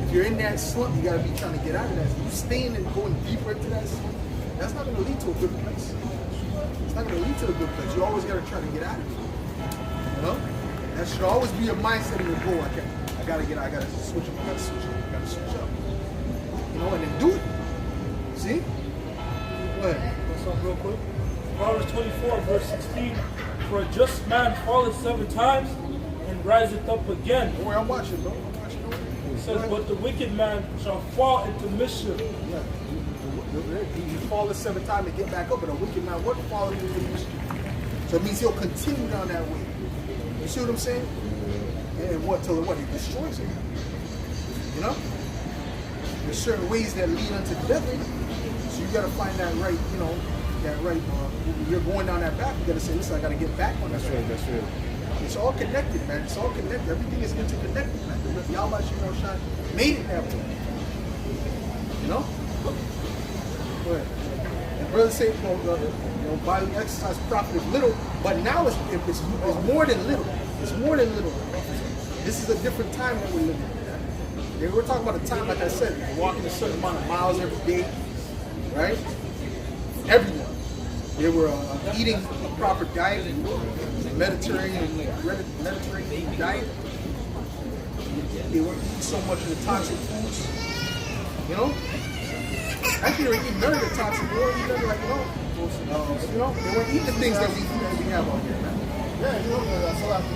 If you're in that slump, you gotta be trying to get out of that. If you staying and going deeper into that slump, that's not gonna lead to a good place. It's not gonna lead to a good place. You always gotta try to get out of it. You know? That should always be your mindset and your goal. I gotta switch up, I gotta switch up. You know, and then do it. See? Go ahead. Something real quick. Proverbs 24, verse 16. For a just man falleth 7 times and riseth up again. Don't worry, I'm watching, bro. I'm watching. It says, but the wicked man shall fall into mischief. Yeah. He falls 7 times and get back up, but a wicked man wouldn't fall into mischief. So it means he'll continue down that way. You see what I'm saying? And what till what? He destroys it. You know? There's certain ways that lead unto death. So you gotta find that right, you know, you're going down that path, you gotta say, listen, I gotta get back on that. That's right, that's right. It's all connected, man. It's all connected. Everything is interconnected, man. The Yahweh Shai made it that way. You know? Go ahead. And brother say, bodily exercise profit little, but now it's more than little. It's more than little. This is a different time that we're living in. Man. We're talking about a time, like I said, you're walking a certain amount of miles every day, right? Everyone. They were eating a proper diet, Mediterranean diet. They weren't eating so much of the toxic foods. You know? Actually, they were eating none of the toxic foods. They weren't eating the things that we have out here, man. Yeah, you know,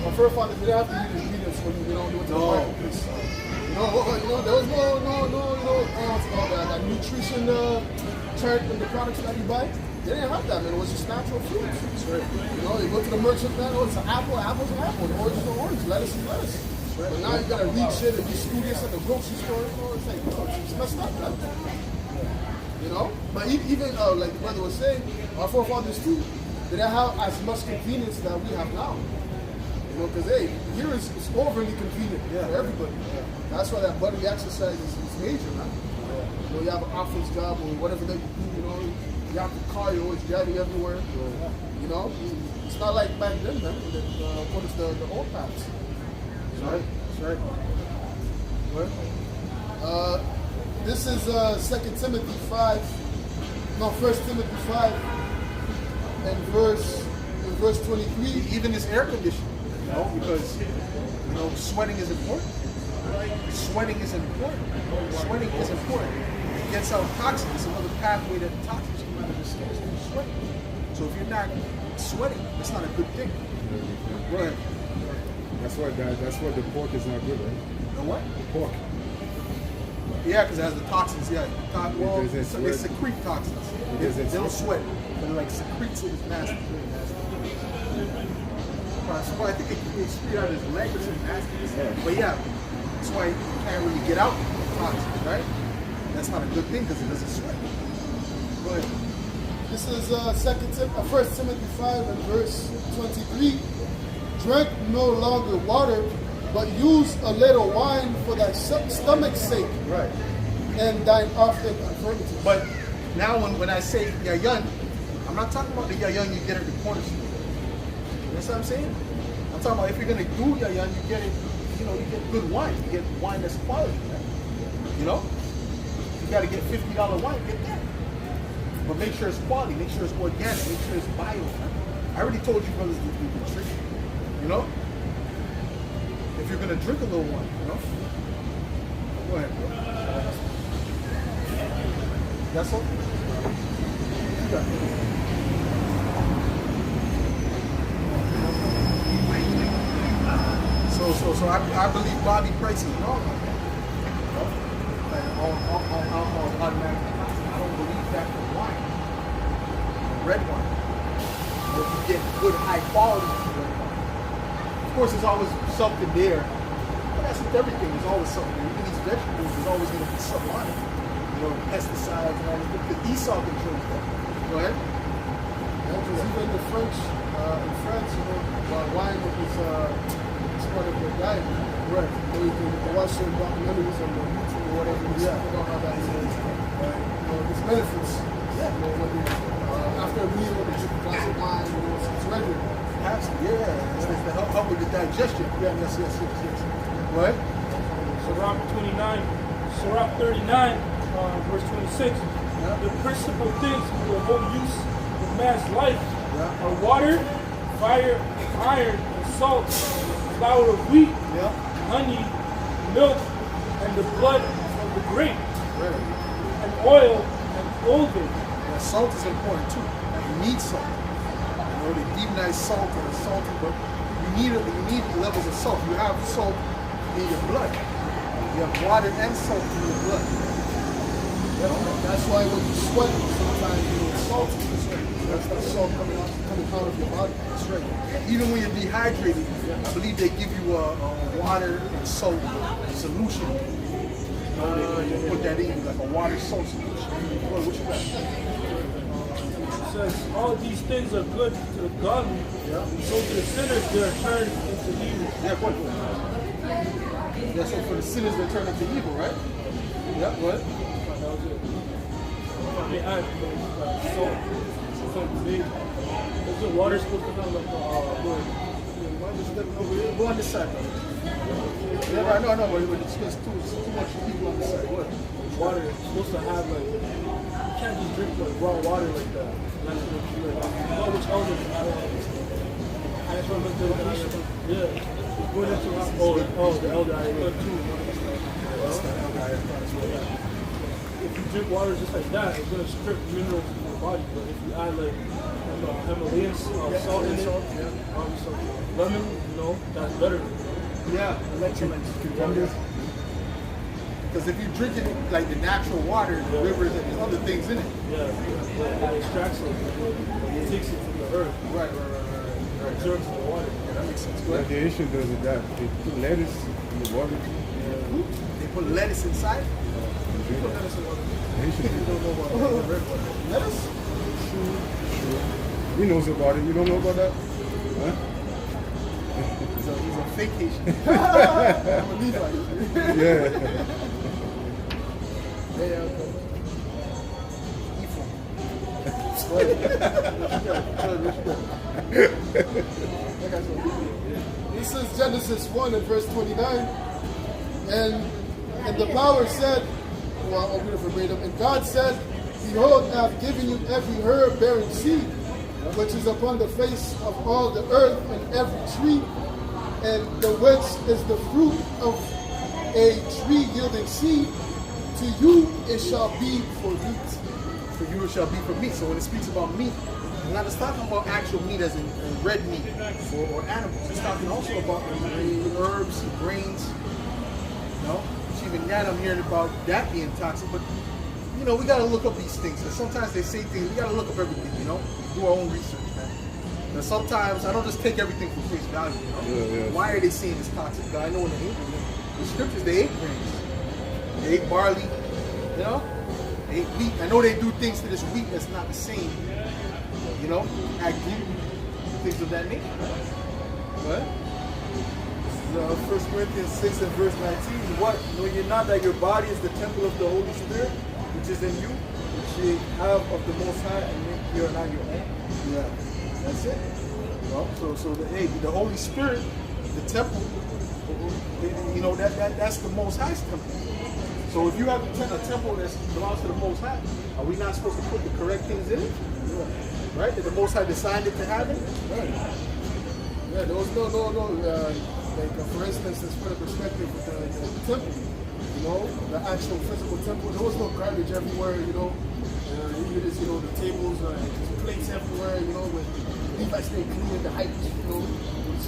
my first father didn't have to eat ingredients when we don't do it to the marketplace. There was no that nutrition chart in the products that you buy. They didn't have that, man. It was just natural fruits. Right. You know, you go to the merchant, man, it's an apple, apple's an apple. The orange is an orange, lettuce is lettuce. Right. But now you gotta read shit and be studious at the grocery store. You know, it's like, it's messed up, man. You know? But even, like the brother was saying, our forefathers too, they didn't have as much convenience that we have now. You know, because, hey, here it's overly convenient for everybody. Yeah. That's why that bodily exercise is major, man. Yeah. You know, you have an office job or whatever that you do, you know, you have the car, you're always driving everywhere. Yeah. You know? It's not like back then, man. What is the old paths? That's right. That's right. What? This is 2 Timothy 5. No, 1 Timothy 5 and verse 23. Even this air conditioning, you know, because you know sweating is important. Sweating is important. Sweating is important. It gets out toxins. It's another pathway that toxins come out of the skin through sweating. So if you're not sweating, it's not a good thing. Go ahead. That's why the pork is not good, right? The what? The pork. Yeah, because it has the toxins. Yeah, they secrete toxins. They don't sweat, but it like secretes it. It's nasty. Really nasty. So I think it excrete out his leg or something nasty. But yeah, that's why you can't really get out toxins, right? That's not a good thing because it doesn't sweat. Go ahead. This is 1 Timothy 5 and verse 23. Drink no longer water, but use a little wine for thy stomach's sake. Right. And thine often infirmity. But now when I say yayan, I'm not talking about the yayan you get at the corner store. You know what I'm saying? I'm talking about if you're gonna do yayan, you get it, you know, you get good wine. You get wine that's quality. You know? You gotta get $50 wine, get that. But make sure it's quality, make sure it's organic, make sure it's bio. I already told you brothers the trick. You know? If you're gonna drink a little wine, you know? Go ahead, bro. That's all? You got it. So I believe Bobby Price is wrong on that. Like, on automatic. I don't believe that red wine. Or if you get good high quality red wine. Of course, there's always something there. But that's with everything. There's always something there. Even these vegetables, there's always going to be something on it. You know, pesticides and all this. Because Esau controls that. Go ahead. Yeah, because even the French, in France, you know, while wine is part of their diet. Right. So you can watch certain documentaries on the YouTube or whatever, you Yeah. know how that is. You know, there's benefits. Yeah. You know, when you, after a meal, when you drink a glass of wine, you know, it's regular. Absolutely. Yeah. It's to help with the digestion. Yeah. Yes. Right? Sirach 29, Sirach 39, verse 26. Yeah. The principal things for the whole use of man's life Yeah. are water, fire, iron, and salt, flour of wheat, Yeah. honey, milk, and the blood of the grape, Right. and oil and clothing. Yeah, salt is important too. You need salt. You know, they demonize salt and it's salty, but you need levels of salt. You have salt in your blood. You have water and salt in your blood. You know, that's why when you sweat, sometimes you know it's salty. That's that salt coming out of your body. That's right. Even when you're dehydrated, I believe they give you a water and salt solution. You know, they put that in like a water salt solution. What you got? It says, all these things are good to the godly, so to the sinners they are turned into evil. Yeah, what? Yeah, so for the sinners they turn into evil, right? Yeah, what? That was it. I mean, salt. Salt big. Is the water supposed to come like Go on this side, brother. Yeah, no, but it's too much people on this side. What? water is supposed to have like, you can't just drink like raw water like that. Not to drink pure. Oh, which elder? I just want to look at the yeah. Going into the elder I look too. If you drink water just like that, it's gonna strip minerals from your body. But if you add like Himalayan salt in it, lemon, you know, that's better. Yeah, electrolytes. Because if you drink it like the natural water, the rivers and there's other things in it. Yeah, that extracts it. It takes it from the earth. Right. Absorbs the water. Yeah, that makes sense. Go Like ahead. the Asian does it that. They put lettuce in the water. They put lettuce inside. The Asian You don't know about the red water. Lettuce? He knows about it. You don't know about that? Huh? He's a fake Haitian. I'm a Levite. Yeah. This is Genesis 1 and verse 29. And the power said, well, I'll read it verbatim. And God said, behold, I have given you every herb bearing seed, which is upon the face of all the earth, and every tree, and the which is the fruit of a tree yielding seed. To you it shall be for meat. For you it shall be for meat. So when it speaks about meat, it's not just talking about actual meat as in red meat or animals. It's talking also about herbs, grains. You know, even that I'm hearing about that being toxic. But you know, we gotta look up these things. And sometimes they say things, we gotta look up everything, you know? Do our own research, man. And sometimes I don't just take everything for face value, you know? Yeah. Why are they saying it's toxic? I know in the scriptures they ate grains. They ate barley, you know? They ate wheat. I know they do things to this wheat that's not the same, you know? Add gluten, things of that nature. What? 1 Corinthians 6 and verse 19. What? Know ye not that your body is the temple of the Holy Spirit, which is in you, which ye have of the Most High, and ye are not your own? Yeah, that's it. Well, so the Holy Spirit, the temple, you know, that's the Most High's temple. So if you have a temple that belongs to the Most High, are we not supposed to put the correct things in it? Yeah. Right? Did the Most High designed it to have it? Right. Yeah, there was no, like for instance, let's put a perspective with the temple, you know, the actual physical temple. There was no garbage everywhere, you know. Even as, you know, the tables, just plates everywhere, you know, with Levi's staying clean, the height, you know,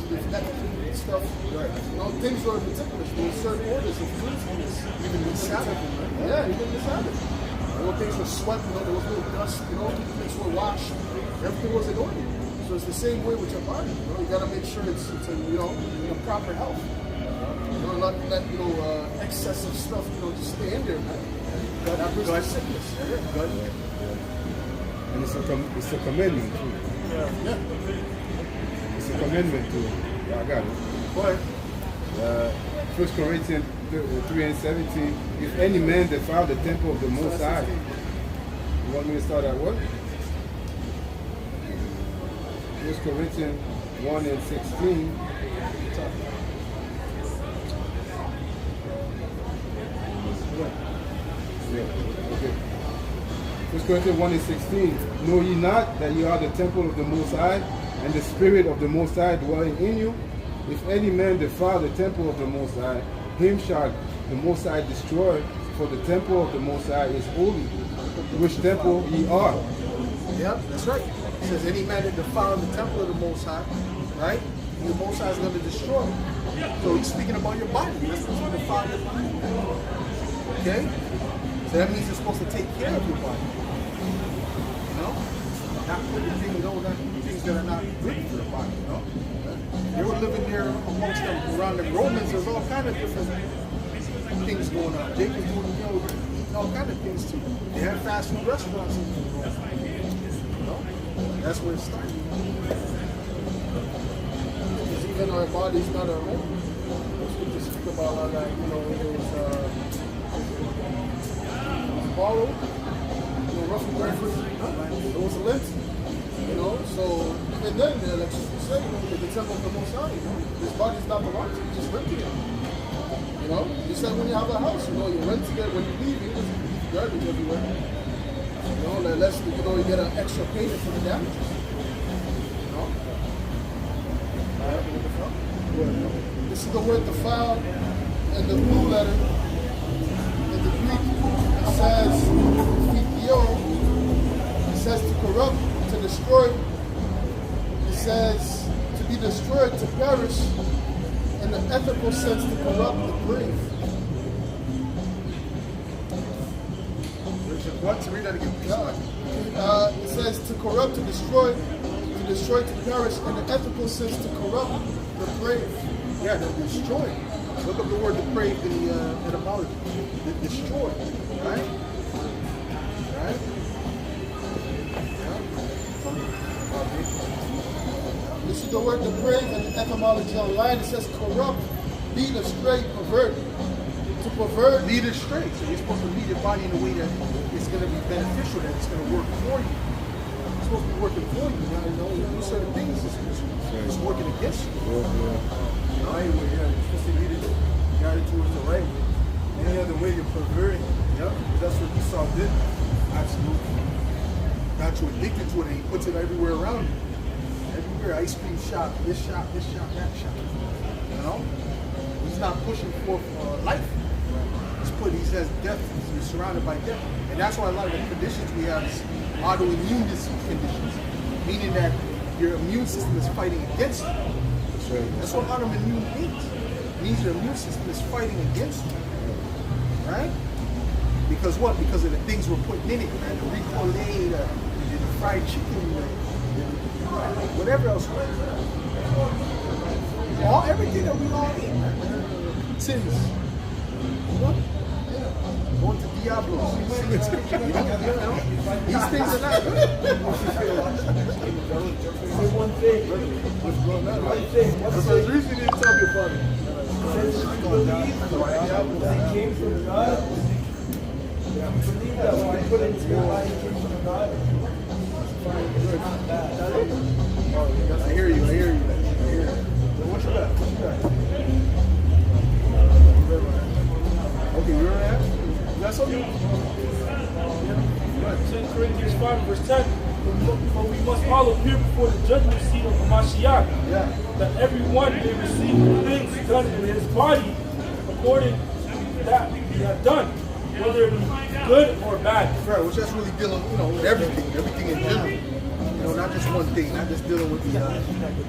they forgot to clean and stuff. Right. You know, things were meticulous. There were certain orders of cleanliness. Even in the Sabbath, right? Yeah, even in the Sabbath. You know, things were swept, you know, there was no dust, you know, things were washed. Everything was in order. So it's the same way with your body. You know, you gotta make sure it's in, you know, in proper health. You know, not let excessive stuff, you know, just stay in there, man. That brings the sickness. Good. And it's a commandment too. Yeah. It's a commandment too. Yeah, I got it. Go ahead. 1 Corinthians 3:17. If any man defile the temple of the Most High, you want me to start at what? 1 Corinthians 1:16. Yeah, okay. 1 Corinthians 1:16. Know ye not that ye are the temple of the Most High, and the Spirit of the Most High dwelling in you? If any man defile the temple of the Most High, him shall the Most High destroy, for the temple of the Most High is holy, which temple ye are. Yep, that's right. It says any man that defile the temple of the Most High, right? The Most High is going to destroy him. So he's speaking about your body. That's what you defile your body. Okay? So that means you're supposed to take care of your body. You know? Not putting things, things that are not good for the body, you know? They were living there amongst them, around the Romans. There's all kind of different things going on. Jake was doing, you know, eating all kind of things too. They had fast food restaurants. You know? That's where it started. Because even our body's not our own. We just speak about how that, you know, it was borrowed, you know, roughly breakfast, it was a lint. You know, so even then, like you said, you know, the temple of the Most High, you know, this body's not belong to you, just renting it. You know, just like when you have a house, you know, you rent it when you leave, you just leave garbage everywhere. You know, unless you know you get an extra payment for the damages. You know? This is the word defile in the blue letter. In the Greek, it says phthio. It says to corrupt, to destroy. It says to be destroyed, to perish. In the ethical sense, to corrupt, the brave. What? To read that again, please. It says to corrupt, to destroy, to perish. In the ethical sense, to corrupt, the brave. Yeah, to destroy. Look up the word depraved in the etymology. Destroy, right? Right? This is the word depraved in the etymology online. It says corrupt, lead astray, pervert. To pervert. Lead astray. So you're supposed to lead your body in a way that it's going to be beneficial, that it's going to work for you. It's supposed to be working for you. Now, you know, you do certain things, it's working against you. The right way, yeah. You're supposed to lead it, guide it towards the right way. Any other way, you're perverting. Yep. That's what Esau did. Absolutely. Got you addicted to it, and he puts it everywhere around you. Everywhere, ice cream shop, this shop, that shop. You know? He's not pushing for life. He says death, you're surrounded by death. And that's why a lot of the conditions we have is autoimmune conditions, meaning that your immune system is fighting against you. That's right. That's what autoimmune means. It means your immune system is fighting against you. Right? Because what? Because of the things we're putting in it, man. The Rico Lane, the fried chicken, whatever else. Everything that we all eat, man. Sins. You know? Going to Diablos. These things are not good. Say one thing. That's the reason you didn't tell me about it. Since we believe that he came from God, we believe that when we put it into your life, he came from God. I hear you. What you got? Okay, you're at? That's okay. 2 Corinthians 5, verse 10. For we must all appear before the judgment seat of Mashiach, Yeah. that everyone may receive the things done in his body according to that he had done, whether it be good or bad. Right, which that's really dealing, with everything in general. Not just one thing, not just dealing with the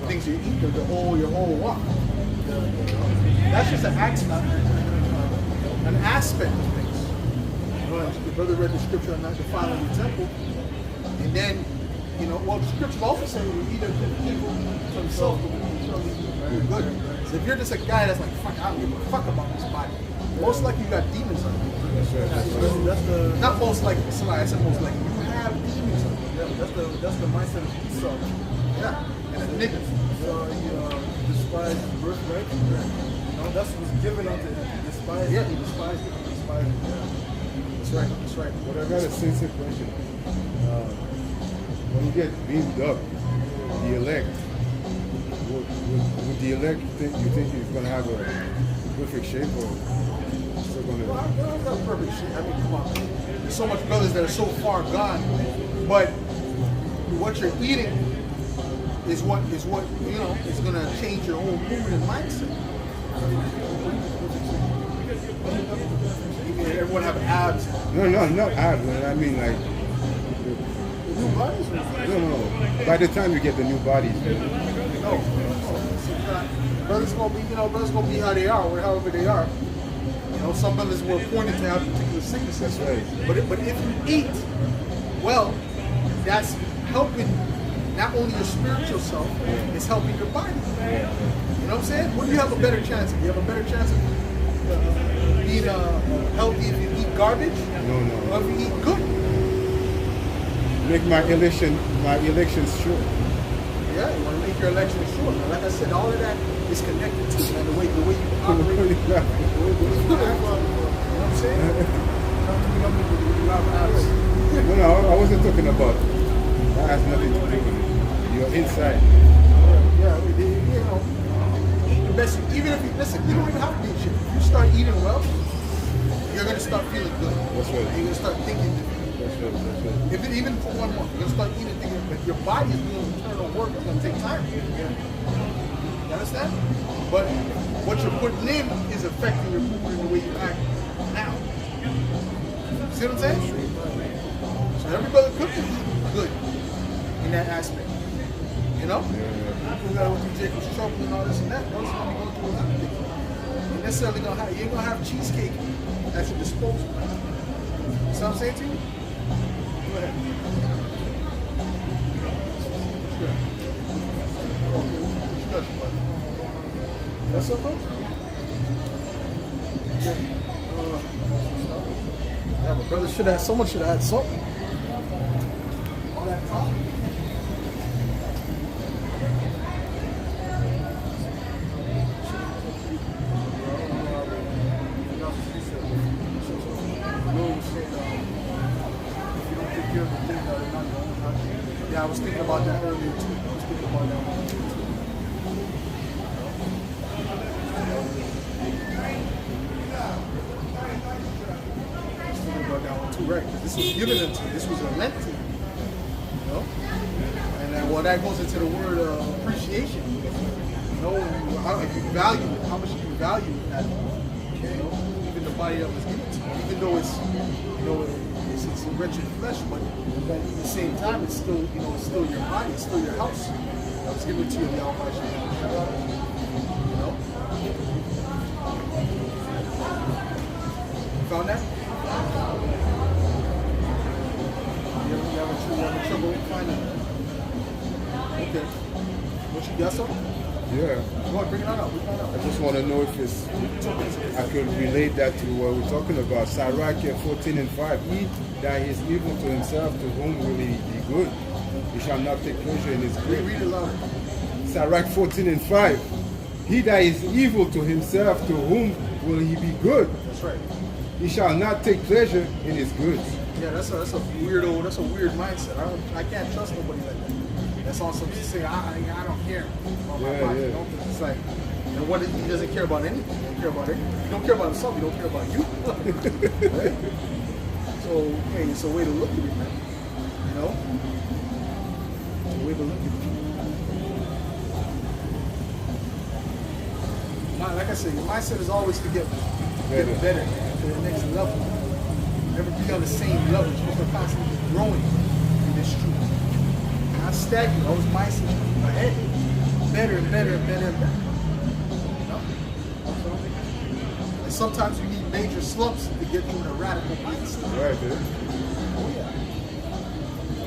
things you eat, but your whole walk. That's just an aspect of things. The brother read the scripture on not defiling the temple, and then You know, well, the scriptures also say he that did evil to himself, but we surely do good. So if you're just a guy that's like, fuck, I don't give a fuck about this body, most likely you got demons on you. That's the Not most likely, sorry, I said most likely. You have demons on you. yeah, that's the mindset of Esau. Yeah, and a nigga. He despised birthright. You know, that's what's given unto him. He despised. Yeah, he despised it. He despised it. Yeah. That's right, that's right. But I got a sincere question. When you get beamed up, the elect, would the elect you think he's going to have a perfect shape or still going to... Well, not perfect shit. I mean, come on. There's so much brothers that are so far gone, but what you're eating is what you know is going to change your whole mood and mindset. Everyone have abs. No, not abs. I mean like... New bodies? No. By the time you get the new bodies, No. Brothers gonna be, brothers gonna be how they are, or however they are. You know, some brothers were appointed to have particular sicknesses. That's right. But if you eat well, that's helping not only your spiritual self, it's helping your body. You know what I'm saying? What do you have a better chance of? You have a better chance of being healthy if you eat garbage? No. Or if you eat good? Make my election sure. Yeah, you want to make your election short. Now, like I said, all of that is connected to the way you operate. You know what I'm saying? No, I wasn't talking about it. That has nothing to do with it. You're inside. Yeah, you know, eat the best. Even if you listen, you don't even have to eat shit. If you start eating well, you're gonna start feeling good. That's right. And you're gonna start thinking different. That's right. If it even for 1 month, you're gonna start eating thinking, but your body is doing internal work. It's gonna take time. You understand? But what you're putting in is affecting your mood and the way you act now. See what I'm saying? So every brother could be good in that aspect. You know? People got with Jacob's trouble and all this and that. Brothers gonna be going through a lot of things. You ain't necessarily you ain't gonna have cheesecake at your disposal. See what I'm saying to you? Go ahead. That's up, bro? Yeah, but brother someone should have had something. All that talk. Yeah, I was thinking about that earlier too. I was thinking about that one too. About that one too, right? Because this was given into you. This was a lent to you. You know? And then, well, that goes into the word appreciation. You know, if you value it, how much you value it, that, you know, even the body that was given to you, even though it's, it's a wretched flesh, but at the same time, it's still, it's still your body, it's still your house. That was given to you, the Almighty. You know? You found that? You have trouble finding it? Okay. What you got something? Yeah. Go on, bring it on up. I just want to know if I could relate that to what we're talking about. Sirach 14:5. He that is evil to himself, to whom will he be good? He shall not take pleasure in his good. Read it loud. Sirach 14:5. He that is evil to himself, to whom will he be good? That's right. He shall not take pleasure in his goods. Yeah, that's a weird mindset. I can't trust nobody like that. That's on some say I don't care about my body. Yeah. You know? 'Cause it's like, and what he doesn't care about anything. He don't care about anything. If you don't care about himself, you don't care about you. Right? So hey, it's a way to look at it, man. You know? It's a way to look at it. Like I said, your mindset is always to get better, to the next level. Never be on the same level. You're supposed to constantly be growing in this truth. Not stagnant, always mindset ahead. Better and better and better and better. You know? And sometimes you need major slumps to get you in a radical mindset. Right, dude. Oh yeah.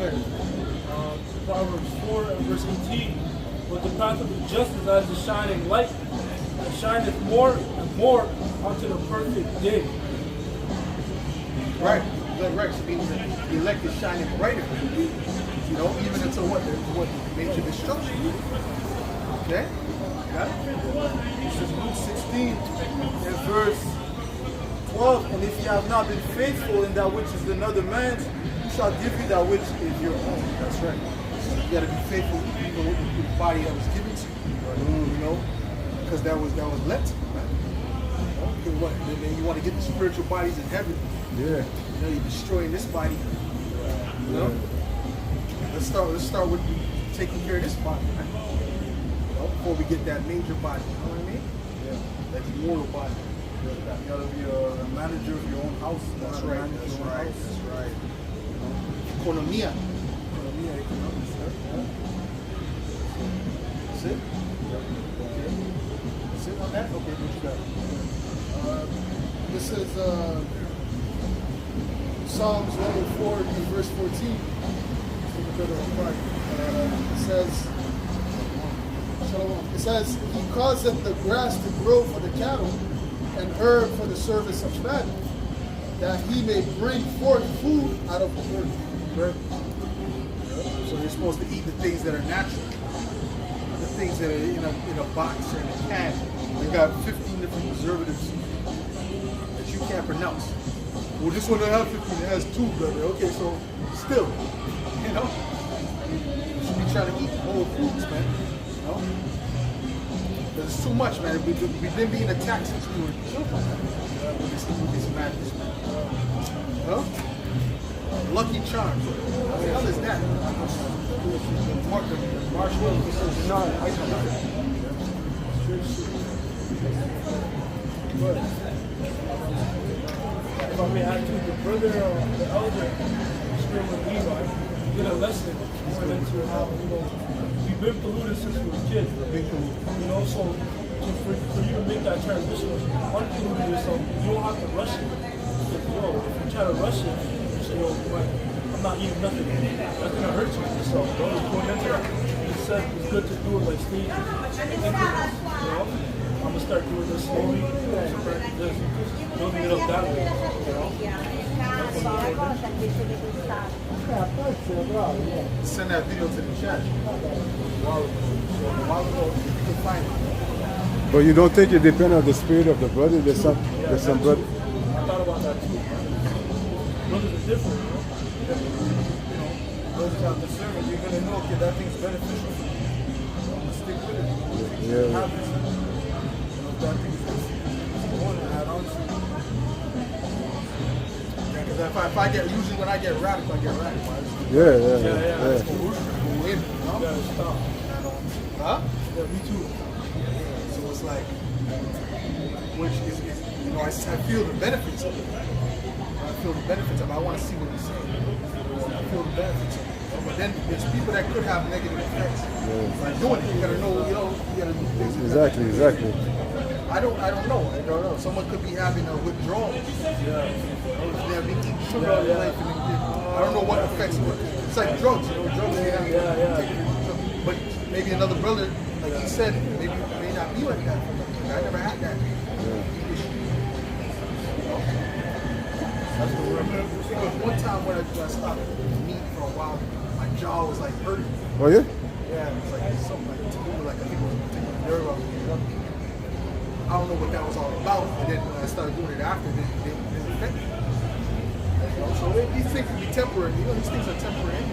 Right. Proverbs 4 and verse 18. But the path of the just is as the shining light, that shineth more and more unto the perfect day. Right. Right. So means that the elect is shining brighter. You know, even until what major destruction. Okay? Got it? This is Luke 16 and verse 12. And if you have not been faithful in that which is another man's, who shall give you that which is your own? That's right. You got to be faithful even with the body that was given to you. You know, because that was lent to you, man. You know, then you want to get the spiritual bodies in heaven. Yeah. You know, you're destroying this body. You know, let's start with taking care of this body, man. You know, before we get that major body. You know what I mean? Yeah. That immortal body. You gotta be a manager of your own house. That's right. That's right. That's right. Economia. Economics, yeah. That's it. Okay. That's it on that. Okay. What you got? This is Psalms 104 and verse 14. It says, He causeth the grass to grow for the cattle, and herb for the service of men, that he may bring forth food out of the earth. Right. So you're supposed to eat the things that are natural. The things that are in a box or in a can. They got 15 different preservatives that you can't pronounce. Well, this one don't have 15, it has 2, brother. Okay, so still, you know, you should be trying to eat whole foods, man. You know? Because it's too much, man. We've been being attacked since we were children. With this madness, man. Huh? Lucky Charms. What the hell is that? Marshmallow. No, I don't know. If I may add to the brother, the elder, Scream with Levi, did a lesson going into how, we've been polluted since we were kids. You know, so for you to make that transition, unpolluting yourself, you don't have to rush it. Because, if you try to rush it, you say, I'm not eating nothing. That's going to hurt you. So, going into it, he said it's good to do it like stages. I'm going to start doing this slowly, building it up that way. Send that video to the chat. While ago, you can find it. But you don't think it depends on the spirit of the brother? There's some brother. I thought about that too. Brothers are different, Those who have discernment, you're gonna know, okay, that thing's beneficial for you. I'm gonna stick with it. Yeah. Habits. That thing's good. You want to add on to it. Because if I get, usually when I get radical, I get radical. Yeah. Let's go in, you know? You gotta stop. Huh? Yeah, me too. So it's like, which is I feel the benefits of it. I feel the benefits of it. I want to see what he's saying. I feel the benefits of it. But then there's people that could have negative effects by doing it. You gotta know, you gotta do things. Exactly. I don't know. Someone could be having a withdrawal. They've been eating sugar all their life. I don't know what affects it. It's like drugs, drugs can have but maybe another brother, like he said, maybe it may not be like that. I never had that issue. That's the word. There was one time when I stopped meat for a while, my jaw was like hurting. Oh yeah? Yeah, it was like something like I think it was taking a nerve off me. I don't know what that was all about, and then when I started doing it after, it didn't affect me. So these things can be temporary. These things are temporary.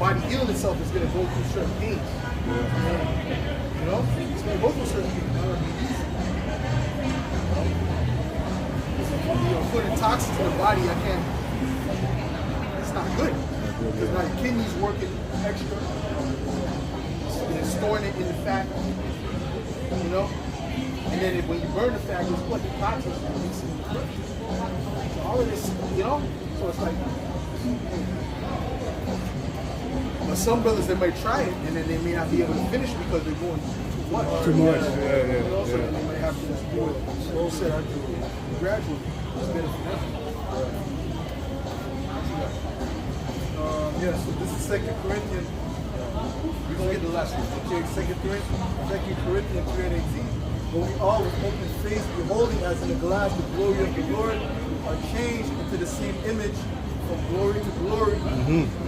Body healing itself is going to go through certain pains. You know, it's going to go through certain pains. It's not going to be easy. Putting toxins in the body, I can't. It's not good because now your kidneys working extra. They're storing it in the fat. You know. And then when you burn the fat, guess what? The toxins release in the blood. So all of this, so it's like, but some brothers, they might try it, and then they may not be able to finish because they're going too much. Too much, So then they might have to just do it slow, gradually. It's better for them. Yeah, so this is 2 Corinthians. We're going to get the last one. Okay, 2 Corinthians 3 and 18. But we all with open face, beholding as in a glass the glory of the Lord, are changed into the same image from glory to glory,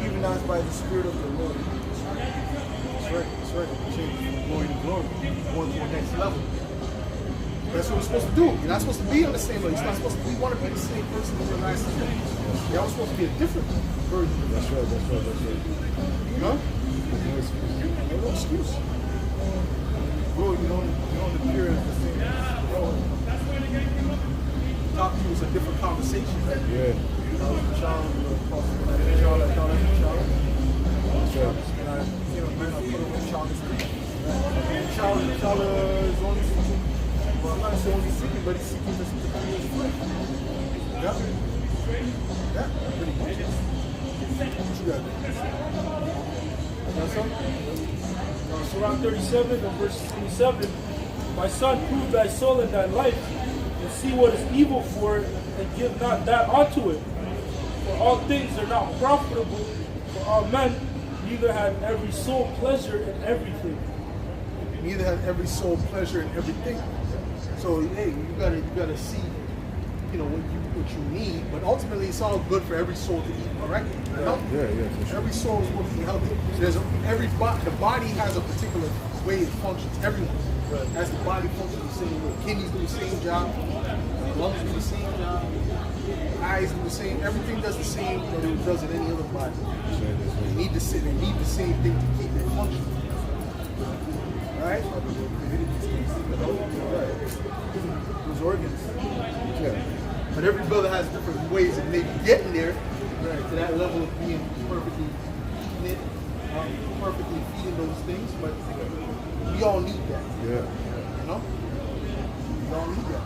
even as by the Spirit of the Lord. That's right. That's right. Change from glory to glory. Going to the next level. That's what we're supposed to do. You're not supposed to be on the same level. You're not supposed to be, want to be the same person as the last time. You're always supposed to be a different version. That's right, that's right, that's right. Huh? No excuse. No excuse. Bro, you don't appear as the same. Talk to you is a different conversation. Right? Yeah, I was a child, I thought I was a child. that's right. And I became a man, I put away childish things. And child is only seeking, well, I'm not saying only seeking, but he's seeking to free his flesh. Yeah. Yeah, pretty much. What you got? That's all? Surah 37 and verse 27. My son, prove thy soul and thy life, and see what is evil for it, and give not that unto it. For all things are not profitable for all men, neither have every soul pleasure in everything. Neither has every soul pleasure in everything. So hey, you gotta see, what you need. But ultimately, it's all good for every soul to eat correctly. You know? Yeah, for sure. Every soul is supposed to be healthy. The body has a particular way it functions. Everyone, as the body functions the same way. Kidneys do the same job. Lungs do the same job. Eyes do the same. Everything does the same that it does in any other body. They need the same thing to keep it functioning. Right? Those organs. Yeah. But every brother has different ways of maybe getting there, to that level of being perfectly knit, perfectly feeding those things. But we all need that. Yeah. You know? We all need that.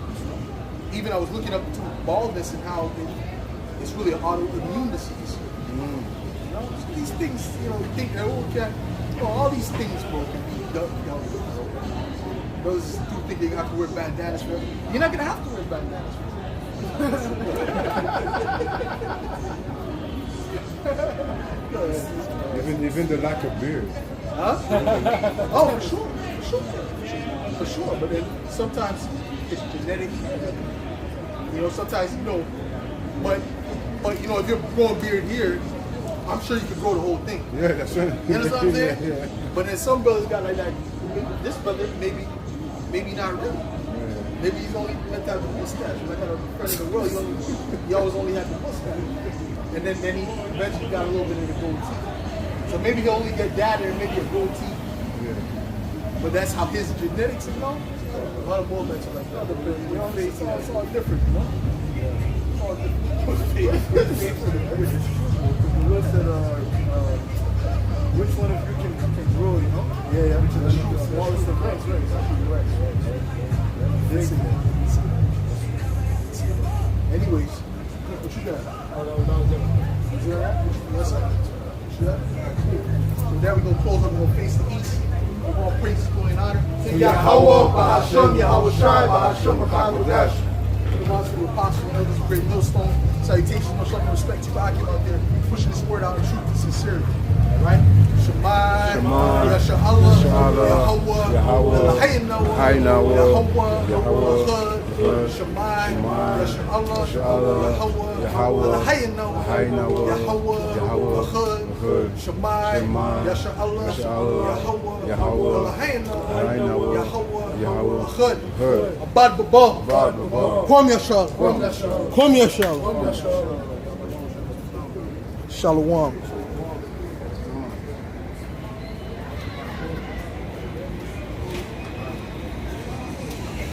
Even I was looking up to baldness and how it's really an autoimmune disease. You know? So these things, we think that, all these things, bro, can be done. Brothers do think they have to wear bandanas forever. You're not going to have to wear bandanas forever. Even the lack of beard. Huh? Oh, for sure. But then sometimes it's genetic. Sometimes but if you're growing beard here, I'm sure you could grow the whole thing. Yeah, that's right. You understand what I'm saying? Yeah. But then some brothers got like that. This brother maybe not really. Maybe he's only meant to have the mustache. Like kind of friend in the world, he always only had the mustache. And then he eventually got a little bit of the goatee. So maybe he'll only get that and maybe a goatee. Yeah. But that's how his genetics, A lot of movements are like that. It's all different, It's all different. The Lord said, which one of you can grow, Yeah. Which is the smallest of legs, right? Anyways, what you got? Oh, that was it. Is that right? Yes, sir. What you got? So now we're going to close up. We're going to face the east. All praises going on. Yahweh, Bahasham, Yahweh Shai, Bahasham, Bahadash. To the monster, the apostle, elders, of great millstone. Salutations, much love and respect to Akim out there, pushing this word out in truth and sincerity. Right? Shemai, Yasha Allah, Yahweh, Haynawa, Yahweh, Shemai, Yasha Allah, Yahweh, Haynawa, Yahweh, Shemai, Yasha Allah, Yahweh, Haynawa, Yahweh, Abad Baba, Kwam Yashal, Kwam Yashal, Shalom.